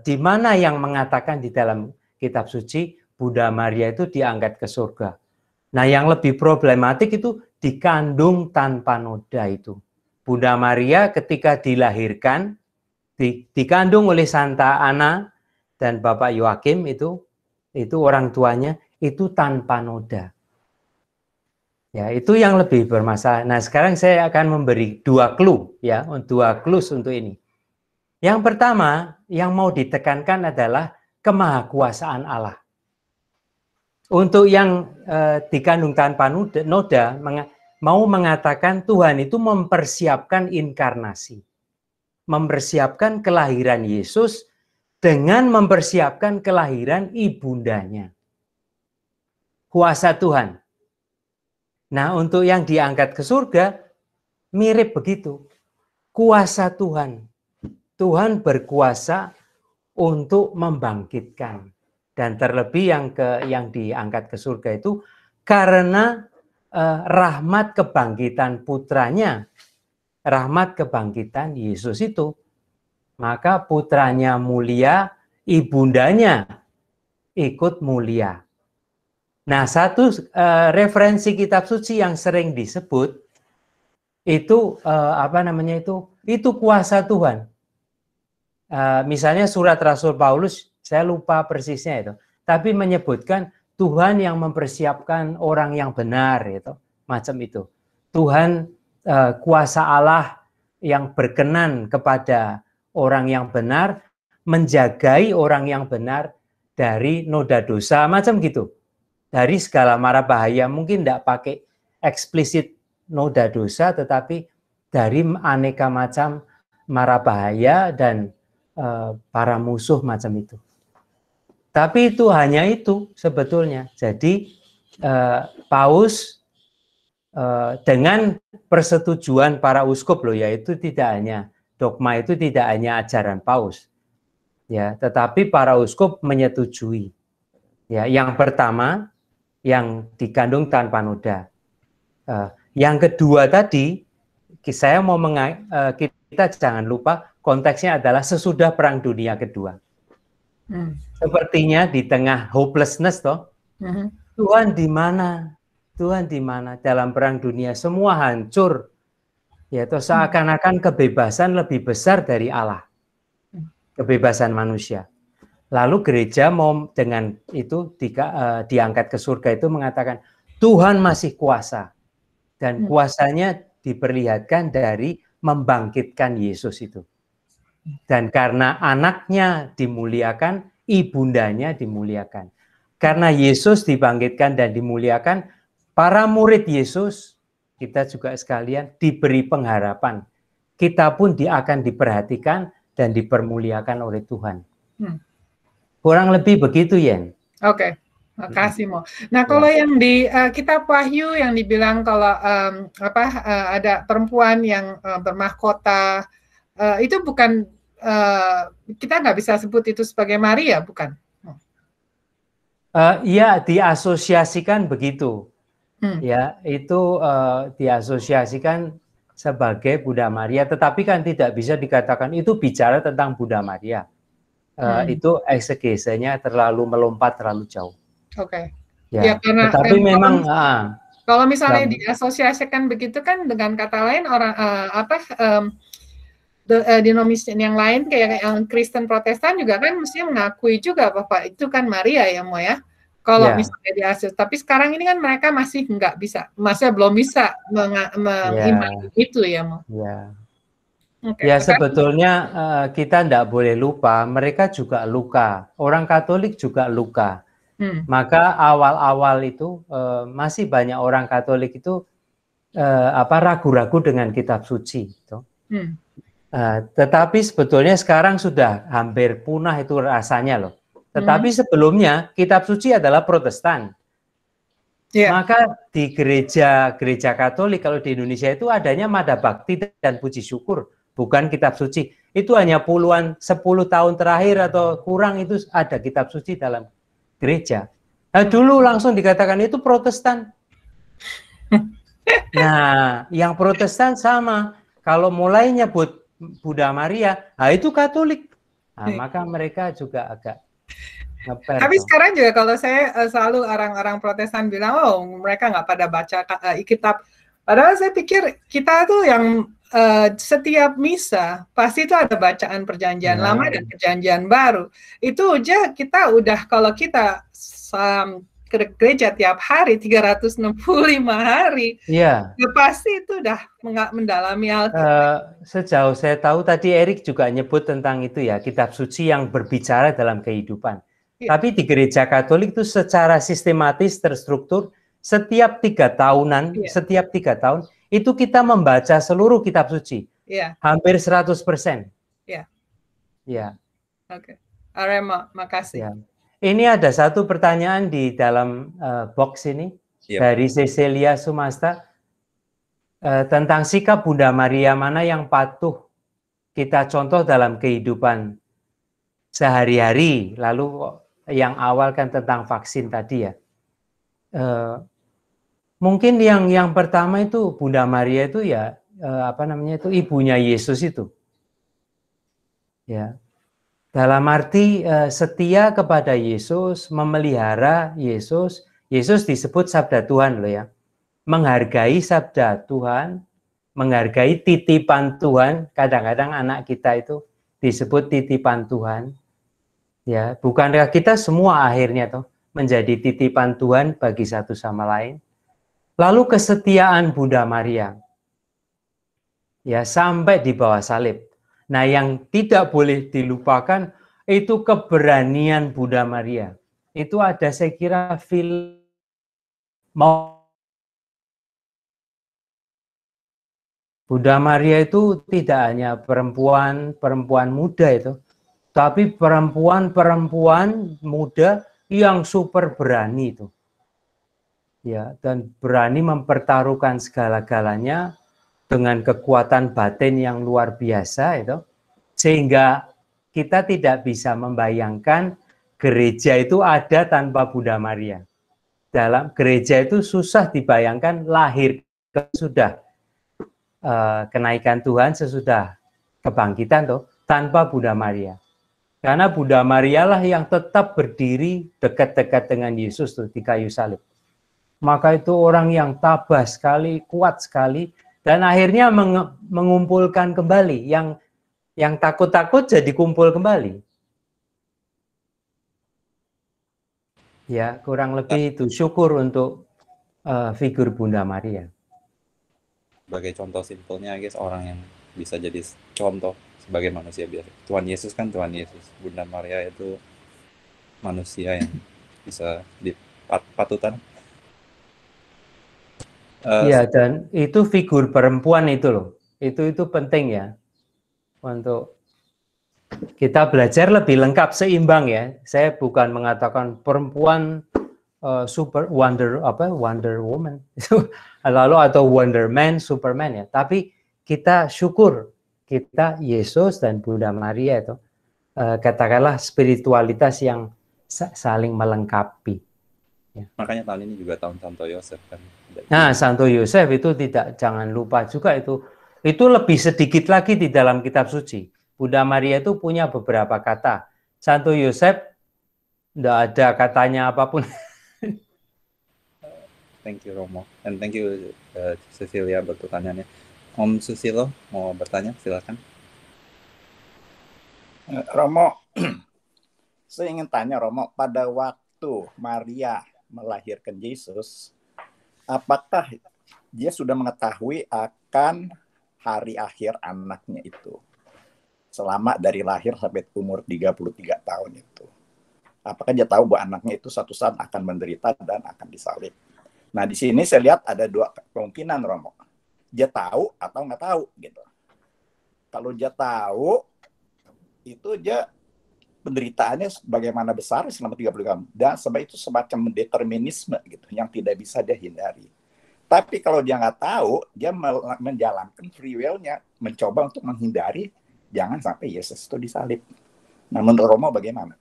di mana yang mengatakan di dalam kitab suci Bunda Maria itu diangkat ke surga. Nah, yang lebih problematik itu dikandung tanpa noda itu. Bunda Maria ketika dilahirkan dikandung oleh Santa Ana dan Bapak Yoakim itu orang tuanya itu tanpa noda. Ya, itu yang lebih bermasalah. Nah, sekarang saya akan memberi dua clue untuk ini. Yang pertama, yang mau ditekankan adalah kemahakuasaan Allah. Untuk yang dikandung tanpa noda mau mengatakan Tuhan itu mempersiapkan inkarnasi. Mempersiapkan kelahiran Yesus dengan mempersiapkan kelahiran ibundanya. Kuasa Tuhan. Nah, untuk yang diangkat ke surga, mirip begitu. Kuasa Tuhan. Tuhan berkuasa untuk membangkitkan. Dan terlebih yang diangkat ke surga itu karena rahmat kebangkitan putranya. Rahmat kebangkitan Yesus itu, maka putranya mulia, ibundanya ikut mulia. Nah, satu referensi kitab suci yang sering disebut itu itu kuasa Tuhan. Misalnya surat Rasul Paulus, saya lupa persisnya itu, tapi menyebutkan Tuhan yang mempersiapkan orang yang benar itu, macam itu. Tuhan kuasa Allah yang berkenan kepada orang yang benar, menjagai orang yang benar dari noda dosa, macam gitu. Dari segala mara bahaya, mungkin tidak pakai eksplisit noda dosa, tetapi dari aneka macam mara bahaya dan para musuh macam itu. Tapi itu hanya itu sebetulnya. Jadi Paus dengan persetujuan para uskup loh, yaitu tidak hanya dogma itu tidak hanya ajaran Paus, ya, tetapi para uskup menyetujui. Ya, yang pertama yang dikandung tanpa noda. Yang kedua tadi saya mau kita jangan lupa konteksnya adalah sesudah Perang Dunia Kedua. Sepertinya di tengah hopelessness toh, Tuhan di mana? Tuhan di mana? Dalam Perang Dunia semua hancur. Yaitu seakan-akan kebebasan lebih besar dari Allah. Kebebasan manusia. Lalu gereja mau dengan itu diangkat ke surga itu mengatakan Tuhan masih kuasa. Dan kuasanya diperlihatkan dari membangkitkan Yesus itu. Dan karena anaknya dimuliakan, ibundanya dimuliakan. Karena Yesus dibangkitkan dan dimuliakan, para murid Yesus, kita juga sekalian diberi pengharapan. Kita pun akan diperhatikan dan dipermuliakan oleh Tuhan. Kurang lebih begitu, Yen. Oke. Makasih, Mo. Nah, kalau yang di kitab Wahyu yang dibilang kalau ada perempuan yang bermahkota, itu bukan kita nggak bisa sebut itu sebagai Maria, bukan? Iya, diasosiasikan begitu. Ya, itu diasosiasikan sebagai Bunda Maria, tetapi kan tidak bisa dikatakan itu bicara tentang Bunda Maria. Itu eksegesinya terlalu melompat terlalu jauh. Oke. Ya, tetapi memang kalau misalnya diasosiasikan begitu kan dengan kata lain orang denominasi yang lain kayak yang Kristen Protestan juga kan mestinya mengakui juga bahwa itu kan Maria ya, Mo ya. Kalau misalnya diasis, tapi sekarang ini kan mereka masih nggak bisa, masih belum bisa mengimani itu ya, Mo. Ya, sebetulnya kita tidak boleh lupa, mereka juga luka. Orang Katolik juga luka. Maka awal-awal itu masih banyak orang Katolik itu ragu-ragu dengan kitab suci. Gitu. Tetapi sebetulnya sekarang sudah hampir punah itu rasanya loh. Tetapi sebelumnya kitab suci adalah Protestan. Maka di gereja Katolik kalau di Indonesia itu adanya Mada Bakti dan Puji Syukur, bukan kitab suci. Itu hanya 10 tahun terakhir atau kurang itu ada kitab suci dalam gereja. Nah, dulu langsung dikatakan itu Protestan. Nah, yang Protestan sama. Kalau mulai nyebut Bunda Maria, nah itu Katolik. Nah, maka mereka juga agak ngeper. Tapi sekarang juga kalau saya selalu orang-orang Protestan bilang, oh mereka nggak pada baca kitab. Padahal saya pikir kita tuh yang setiap misa pasti itu ada bacaan perjanjian lama dan perjanjian baru. Itu aja kita udah, kalau kita ke gereja tiap hari 365 hari, ya pasti itu udah mendalami Alkitab. Sejauh saya tahu tadi Erik juga nyebut tentang itu ya, kitab suci yang berbicara dalam kehidupan. Tapi di gereja Katolik itu secara sistematis terstruktur setiap 3 tahunan, setiap 3 tahun itu kita membaca seluruh kitab suci, hampir 100%. Oke, Arema, makasih. Ini ada satu pertanyaan di dalam box ini dari Cecilia Sumasta tentang sikap Bunda Maria mana yang patuh kita contoh dalam kehidupan sehari-hari. Lalu yang awal kan tentang vaksin tadi ya. Mungkin yang pertama itu Bunda Maria itu ya itu ibunya Yesus itu. Ya. Dalam arti setia kepada Yesus, memelihara Yesus. Yesus disebut sabda Tuhan loh ya. Menghargai sabda Tuhan, menghargai titipan Tuhan. Kadang-kadang anak kita itu disebut titipan Tuhan. Ya, bukankah kita semua akhirnya tuh menjadi titipan Tuhan bagi satu sama lain? Lalu kesetiaan Bunda Maria. Ya, sampai di bawah salib. Nah, yang tidak boleh dilupakan itu keberanian Bunda Maria. Itu ada saya kira film Bunda Maria itu tidak hanya perempuan muda itu, tapi perempuan muda yang super berani itu. Ya, dan berani mempertaruhkan segala-galanya dengan kekuatan batin yang luar biasa itu, sehingga kita tidak bisa membayangkan gereja itu ada tanpa Bunda Maria. Dalam gereja itu susah dibayangkan lahir sudah kenaikan Tuhan sesudah kebangkitan tuh tanpa Bunda Maria. Karena Bunda Maria lah yang tetap berdiri dekat-dekat dengan Yesus tuh di kayu salib. Maka itu orang yang tabah sekali, kuat sekali, dan akhirnya mengumpulkan kembali yang takut-takut jadi kumpul kembali. Ya, kurang lebih itu syukur untuk figur Bunda Maria. Sebagai contoh simpelnya, guys, orang yang bisa jadi contoh sebagai manusia biasa. Tuhan Yesus kan Tuhan Yesus. Bunda Maria itu manusia yang bisa dipatutan. Iya, dan itu figur perempuan itu loh. Itu penting ya untuk kita belajar lebih lengkap, seimbang ya. Saya bukan mengatakan perempuan super Wonder Woman lalu atau Wonder Man, Superman ya. Tapi kita syukur kita Yesus dan Bunda Maria itu katakanlah spiritualitas yang saling melengkapi. Ya. Makanya tahun ini juga tahun Santo Yosef kan. Nah, Santo Yosef itu jangan lupa juga itu lebih sedikit lagi di dalam kitab suci. Bunda Maria itu punya beberapa kata. Santo Yosef tidak ada katanya apapun. Thank you Romo, and thank you Cecilia buat pertanyaannya. Om Susilo mau bertanya, silakan. Romo, saya ingin tanya Romo, pada waktu Maria melahirkan Yesus, apakah dia sudah mengetahui akan hari akhir anaknya itu? Selama dari lahir sampai umur 33 tahun itu. Apakah dia tahu bahwa anaknya itu suatu saat akan menderita dan akan disalib? Nah, di sini saya lihat ada dua kemungkinan, Romo. Dia tahu atau nggak tahu, gitu. Kalau dia tahu, itu dia penderitaannya bagaimana besar selama 30 tahun. Dan sebab itu semacam determinisme, gitu, yang tidak bisa dia hindari. Tapi kalau dia nggak tahu, dia menjalankan free will-nya, mencoba untuk menghindari jangan sampai Yesus itu disalib. Nah, menurut Romo bagaimana?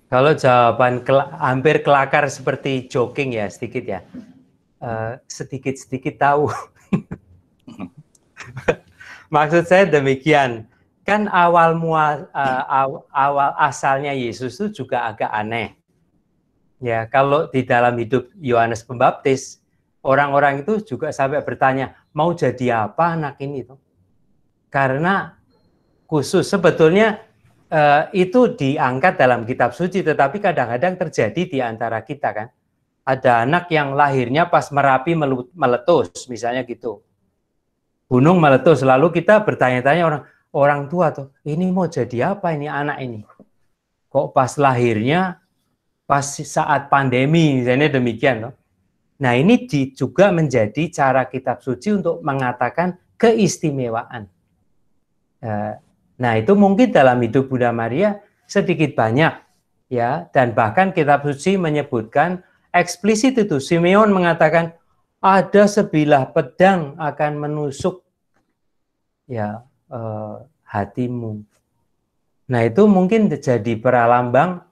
Kalau jawaban hampir kelakar seperti joking ya, sedikit ya. Sedikit-sedikit tahu. Maksud saya demikian. Kan awal asalnya Yesus itu juga agak aneh. Ya, kalau di dalam hidup Yohanes Pembaptis, orang-orang itu juga sampai bertanya, mau jadi apa anak ini tuh? Karena khusus sebetulnya itu diangkat dalam kitab suci, tetapi kadang-kadang terjadi di antara kita kan. Ada anak yang lahirnya pas Merapi meletus, misalnya gitu. Gunung meletus, lalu kita bertanya-tanya orang tua tuh, ini mau jadi apa ini anak ini? Kok pas lahirnya, pas saat pandemi, misalnya demikian. Loh. Nah ini juga menjadi cara kitab suci untuk mengatakan keistimewaan. Nah itu mungkin dalam hidup Bunda Maria sedikit banyak ya, dan bahkan kitab suci menyebutkan eksplisit itu. Simeon mengatakan ada sebilah pedang akan menusuk ya hatimu. Nah itu mungkin jadi peralambang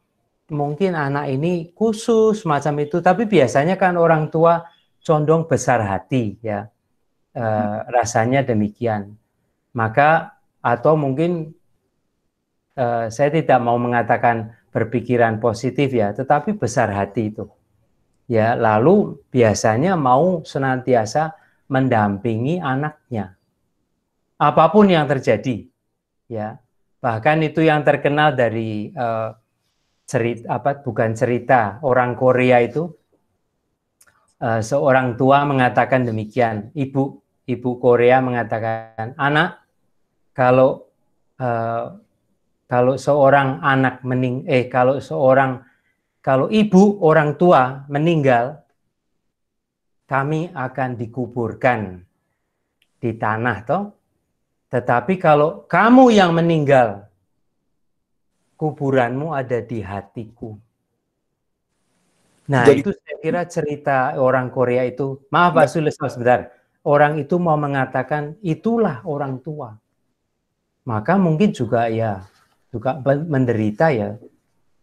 mungkin anak ini khusus macam itu, tapi biasanya kan orang tua condong besar hati ya, rasanya demikian. Maka atau mungkin saya tidak mau mengatakan berpikiran positif ya, tetapi besar hati itu. Ya, lalu biasanya mau senantiasa mendampingi anaknya. Apapun yang terjadi. Ya. Bahkan itu yang terkenal dari cerita orang Korea itu, seorang tua mengatakan demikian, ibu Korea mengatakan, anak, kalau seorang anak kalau ibu orang tua meninggal, kami akan dikuburkan di tanah toh. Tetapi kalau kamu yang meninggal, kuburanmu ada di hatiku. Nah, itu saya kira cerita orang Korea itu. Maaf Pak Sulis, sebentar. Orang itu mau mengatakan itulah orang tua. Maka mungkin juga menderita ya,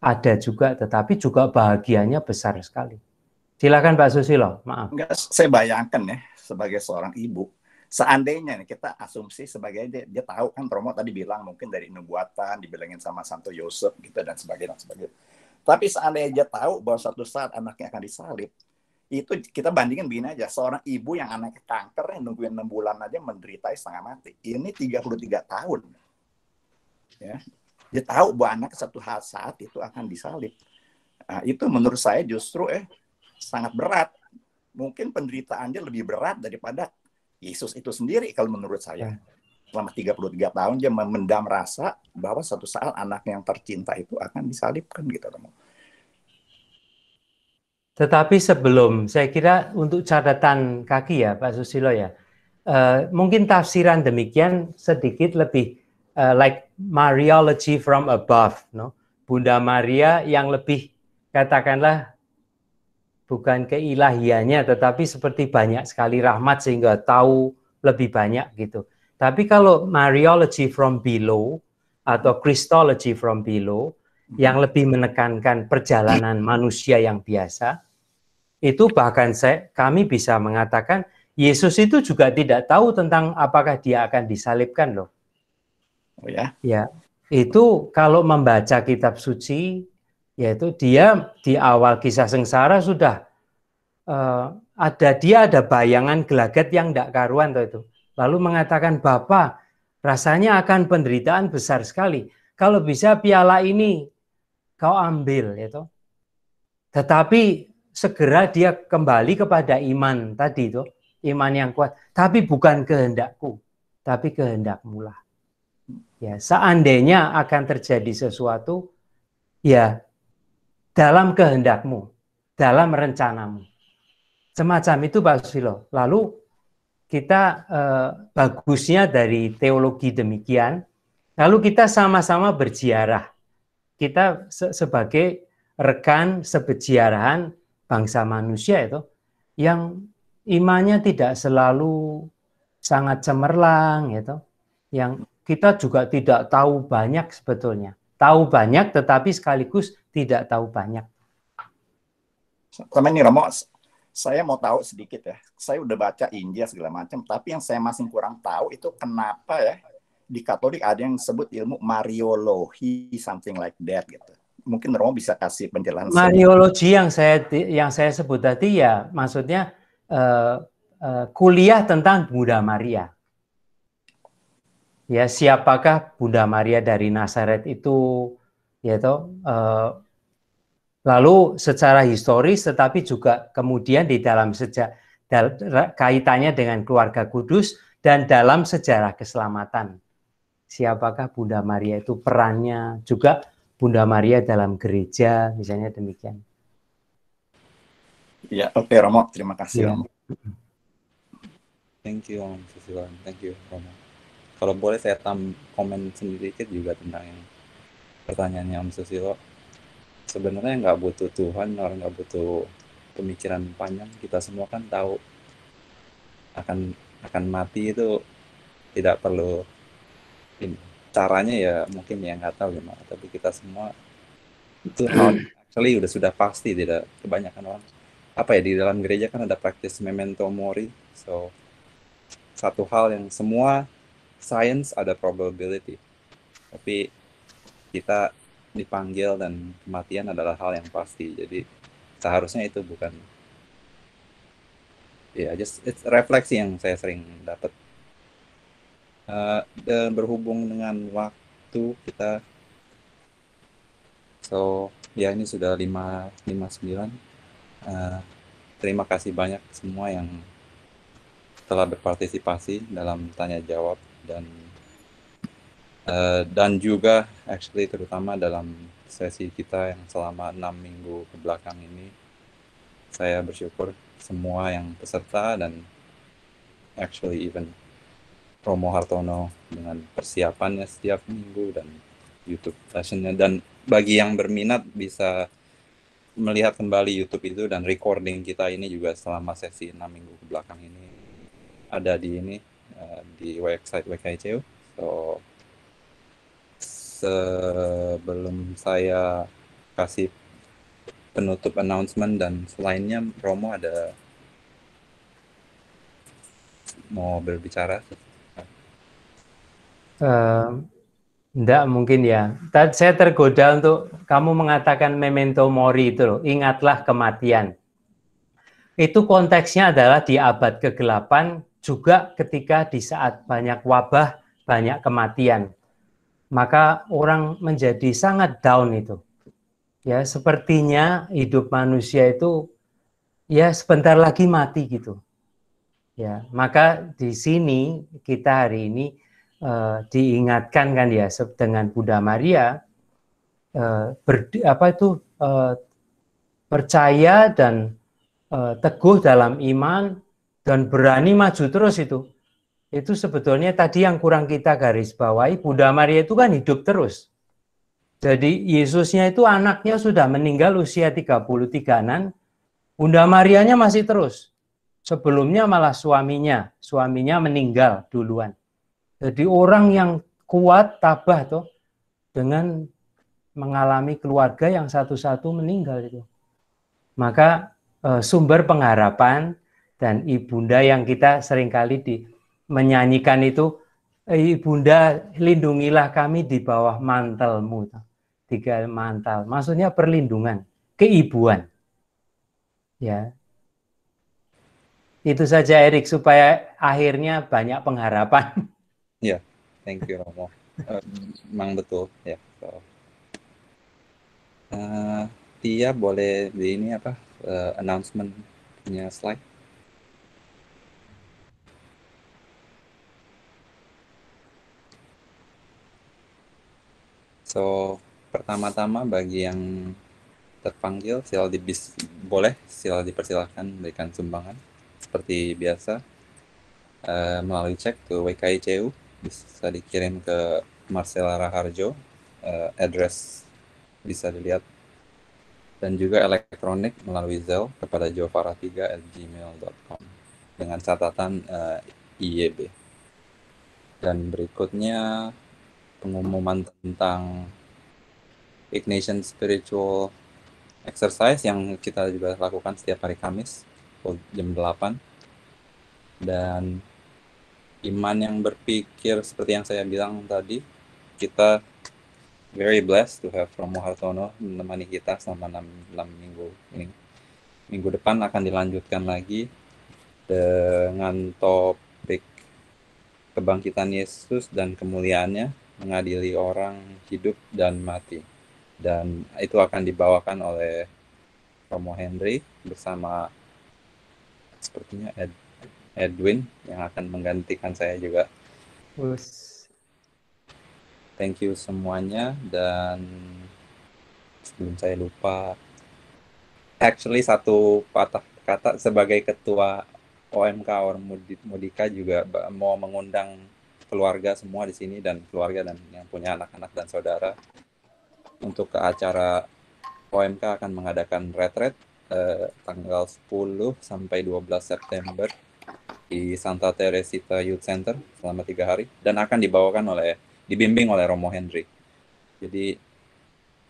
ada juga, tetapi juga bahagianya besar sekali. Silakan Pak Susilo, maaf. Enggak, saya bayangkan ya, sebagai seorang ibu, seandainya nih kita asumsi sebagai dia tahu kan, Romo tadi bilang mungkin dari nubuatan, dibilangin sama Santo Yosef gitu dan sebagainya. Tapi seandainya dia tahu bahwa suatu saat anaknya akan disalib, itu kita bandingin begini aja, seorang ibu yang anaknya kanker yang nungguin 6 bulan aja menderita setengah mati. Ini 33 tahun. Ya. Dia tahu bahwa anak satu saat itu akan disalib. Nah, itu menurut saya justru sangat berat. Mungkin penderitaannya lebih berat daripada Yesus itu sendiri kalau menurut saya. Selama 33 tahun dia memendam rasa bahwa suatu saat anak yang tercinta itu akan disalibkan gitu. Tetapi sebelum, saya kira untuk catatan kaki ya Pak Susilo ya, mungkin tafsiran demikian sedikit lebih like Mariology from above, no? Bunda Maria yang lebih, katakanlah, bukan keilahiannya, tetapi seperti banyak sekali rahmat sehingga tahu lebih banyak gitu. Tapi kalau Mariology from below atau Christology from below, yang lebih menekankan perjalanan manusia yang biasa, itu bahkan kami bisa mengatakan Yesus itu juga tidak tahu tentang apakah dia akan disalibkan loh. Oh ya? Ya, itu kalau membaca kitab suci, yaitu dia di awal kisah sengsara sudah ada bayangan gelagat yang tidak karuan tuh itu. Lalu mengatakan, Bapa, rasanya akan penderitaan besar sekali. Kalau bisa piala ini kau ambil, itu. Tetapi segera dia kembali kepada iman tadi itu, iman yang kuat. Tapi bukan kehendakku, tapi kehendakmu lah. Ya, seandainya akan terjadi sesuatu, ya dalam kehendakmu, dalam rencanamu. Semacam itu Pak Susilo. Lalu kita bagusnya dari teologi demikian, lalu kita sama-sama berziarah. Kita sebagai rekan sepeziarahan bangsa manusia itu, yang imannya tidak selalu sangat cemerlang, gitu. Yang kita juga tidak tahu banyak sebetulnya. Tahu banyak tetapi sekaligus tidak tahu banyak. Sama ini Romo, saya mau tahu sedikit ya. Saya udah baca Injil segala macam, tapi yang saya masih kurang tahu itu kenapa ya di Katolik ada yang sebut ilmu Mariologi, something like that gitu. Mungkin Romo bisa kasih penjelasan. Mariologi yang saya sebut tadi ya maksudnya kuliah tentang Bunda Maria. Ya, siapakah Bunda Maria dari Nazaret itu, yaitu lalu secara historis, tetapi juga kemudian di dalam kaitannya dengan keluarga kudus dan dalam sejarah keselamatan. Siapakah Bunda Maria itu, perannya, juga Bunda Maria dalam gereja, misalnya demikian. Ya, oke Romo, terima kasih Romo. Thank you Om Susilo, thank you Romo. Kalau boleh saya komen sedikit juga tentang yang pertanyaannya Om Susilo. Sebenarnya nggak butuh Tuhan, orang nggak butuh pemikiran panjang. Kita semua kan tahu akan mati itu tidak perlu caranya ya mungkin ya nggak tahu gimana. Tapi kita semua itu actually sudah pasti, tidak kebanyakan orang. Apa ya, di dalam gereja kan ada praktis memento mori. So satu hal yang semua science ada probability, tapi kita dipanggil dan kematian adalah hal yang pasti. Jadi seharusnya itu bukan it's refleksi yang saya sering dapat. Dan berhubung dengan waktu kita, so ya ini sudah 5:59. Terima kasih banyak semua yang telah berpartisipasi dalam tanya jawab dan juga actually terutama dalam sesi kita yang selama 6 minggu ke belakang ini. Saya bersyukur semua yang peserta dan actually even Romo Hartono dengan persiapannya setiap minggu dan YouTube sessionnya, dan bagi yang berminat bisa melihat kembali YouTube itu dan recording kita ini juga selama sesi 6 minggu ke belakang ini ada di ini di website WKICU. So sebelum saya kasih penutup announcement dan selainnya, Romo ada mau berbicara? Enggak mungkin ya. Saya tergoda untuk kamu mengatakan memento mori itu loh, ingatlah kematian. Itu konteksnya adalah di abad ke-8 juga ketika di saat banyak wabah, banyak kematian. Maka orang menjadi sangat down itu. Ya, sepertinya hidup manusia itu ya sebentar lagi mati gitu. Ya, maka di sini kita hari ini diingatkan kan ya dengan Bunda Maria percaya dan teguh dalam iman dan berani maju terus itu. Itu sebetulnya tadi yang kurang kita garis bawahi, Bunda Maria itu kan hidup terus. Jadi Yesusnya itu anaknya sudah meninggal usia 33-an, Bunda Marianya masih terus. Sebelumnya malah suaminya meninggal duluan. Jadi orang yang kuat, tabah tuh, dengan mengalami keluarga yang satu-satu meninggal itu. Maka sumber pengharapan dan Ibunda yang kita seringkali menyanyikan itu, Ibunda lindungilah kami di bawah mantelmu. 3 mantel, maksudnya perlindungan, keibuan. Ya. Itu saja Erik, supaya akhirnya banyak pengharapan. Ya, thank you Romo. Memang betul ya. So, Tia boleh di ini apa announcement punya slide. So pertama-tama bagi yang terpanggil sila dipersilahkan berikan sumbangan seperti biasa melalui cek ke WKICU, bisa dikirim ke Marcella Raharjo, address bisa dilihat, dan juga elektronik melalui Zelle kepada jovara3@gmail.com dengan catatan IYB. Dan berikutnya pengumuman tentang Ignition Spiritual Exercise yang kita juga lakukan setiap hari Kamis jam 8. Dan iman yang berpikir seperti yang saya bilang tadi, kita very blessed to have Romo Hartono menemani kita selama 6 minggu ini. Minggu depan akan dilanjutkan lagi dengan topik kebangkitan Yesus dan kemuliaannya, mengadili orang hidup dan mati. Dan itu akan dibawakan oleh Romo Henry bersama sepertinya Edwin yang akan menggantikan saya juga. Thank you semuanya. Dan sebelum saya lupa, actually satu patah kata sebagai ketua OMK or Mudika juga mau mengundang keluarga semua di sini, dan keluarga dan yang punya anak-anak dan saudara untuk ke acara OMK akan mengadakan retret tanggal 10 sampai 12 September di Santa Teresita Youth Center selama 3 hari, dan akan dibimbing oleh Romo Henry. Jadi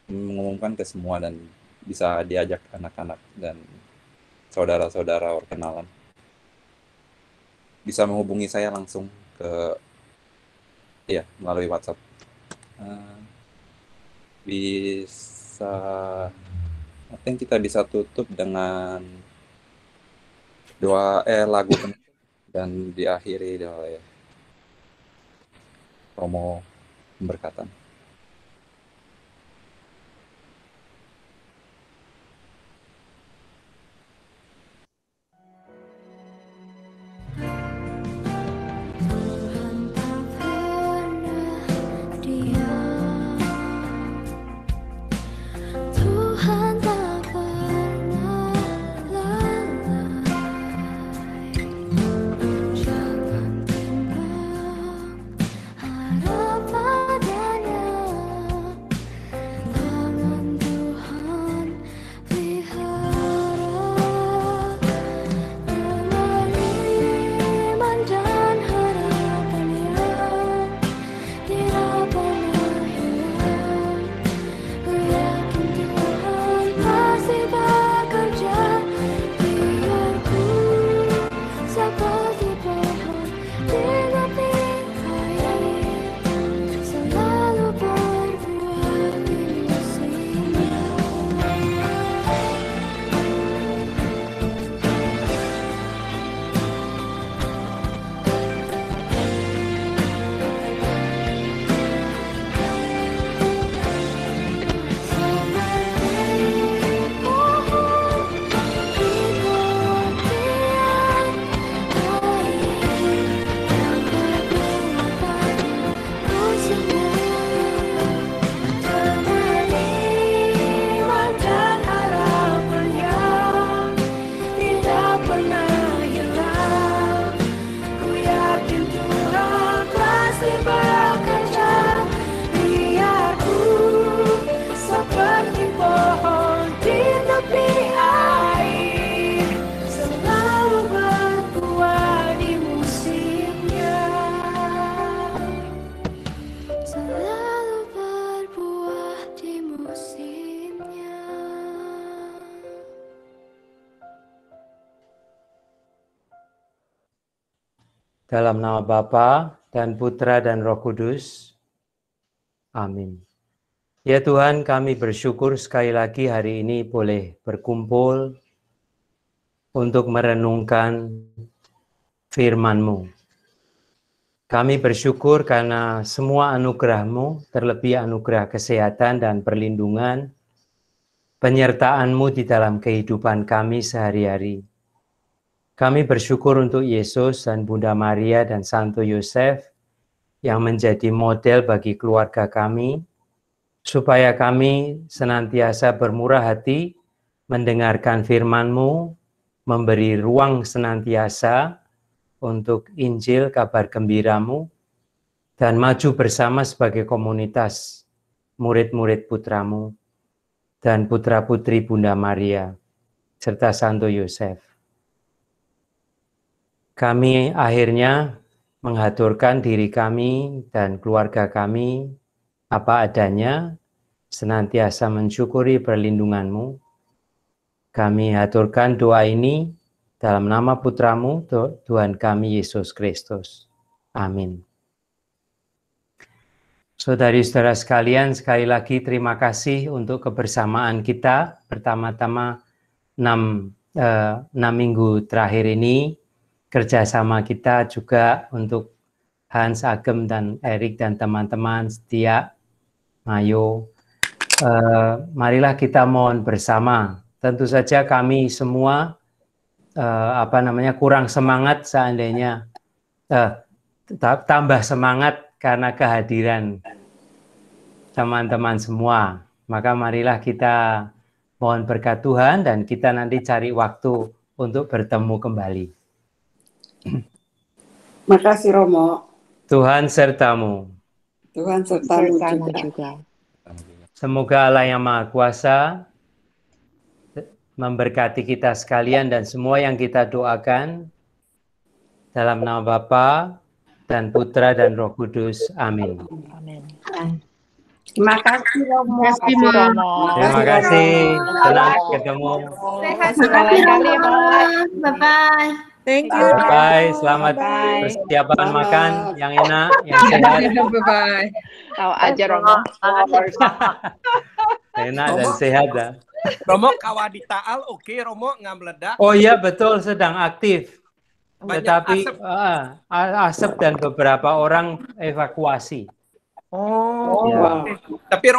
mengumumkan ke semua dan bisa diajak anak-anak dan saudara-saudara kenalan. Bisa menghubungi saya langsung melalui WhatsApp. I think kita bisa tutup dengan doa lagu penutup dan diakhiri oleh Romo pemberkatan. Harapan dan Dalam nama Bapa dan Putra dan Roh Kudus. Amin. Ya Tuhan, kami bersyukur sekali lagi hari ini boleh berkumpul untuk merenungkan firman-Mu. Kami bersyukur karena semua anugerah-Mu, terlebih anugerah kesehatan dan perlindungan, penyertaan-Mu di dalam kehidupan kami sehari-hari. Kami bersyukur untuk Yesus dan Bunda Maria dan Santo Yosef yang menjadi model bagi keluarga kami, supaya kami senantiasa bermurah hati, mendengarkan firman-Mu, memberi ruang senantiasa untuk Injil kabar gembira-Mu, dan maju bersama sebagai komunitas murid-murid putra-Mu dan putra-putri Bunda Maria, serta Santo Yosef. Kami akhirnya mengaturkan diri kami dan keluarga kami apa adanya, senantiasa mensyukuri perlindungan-Mu. Kami haturkan doa ini dalam nama Putra-Mu, Tuhan kami Yesus Kristus. Amin. Saudari-saudara sekalian, sekali lagi terima kasih untuk kebersamaan kita. Pertama-tama 6 minggu terakhir ini, kerjasama kita juga untuk Hans, Agem, dan Erik, dan teman-teman setia, Mayo, marilah kita mohon bersama. Tentu saja kami semua kurang semangat seandainya tambah semangat karena kehadiran teman-teman semua. Maka marilah kita mohon berkat Tuhan dan kita nanti cari waktu untuk bertemu kembali. Makasih Romo. Tuhan sertamu. Tuhan sertamu juga. Semoga Allah yang Maha Kuasa memberkati kita sekalian dan semua yang kita doakan dalam nama Bapa dan Putra dan Roh Kudus. Amin. Amin. Terima kasih Romo. Terima kasih. Senang ketemu. Sehat sekali, Bye-bye. Thank you. Bye. Selamat persiapan makan yang enak, yang sehat. Bye-bye. Tahu aja Romo. Enak dan sehat. Romo kawadi taal oke Romo nggak meledak. Oh iya betul, sedang aktif. Banyak Tetapi asap. asap dan beberapa orang evakuasi. Oh. Ya. Tapi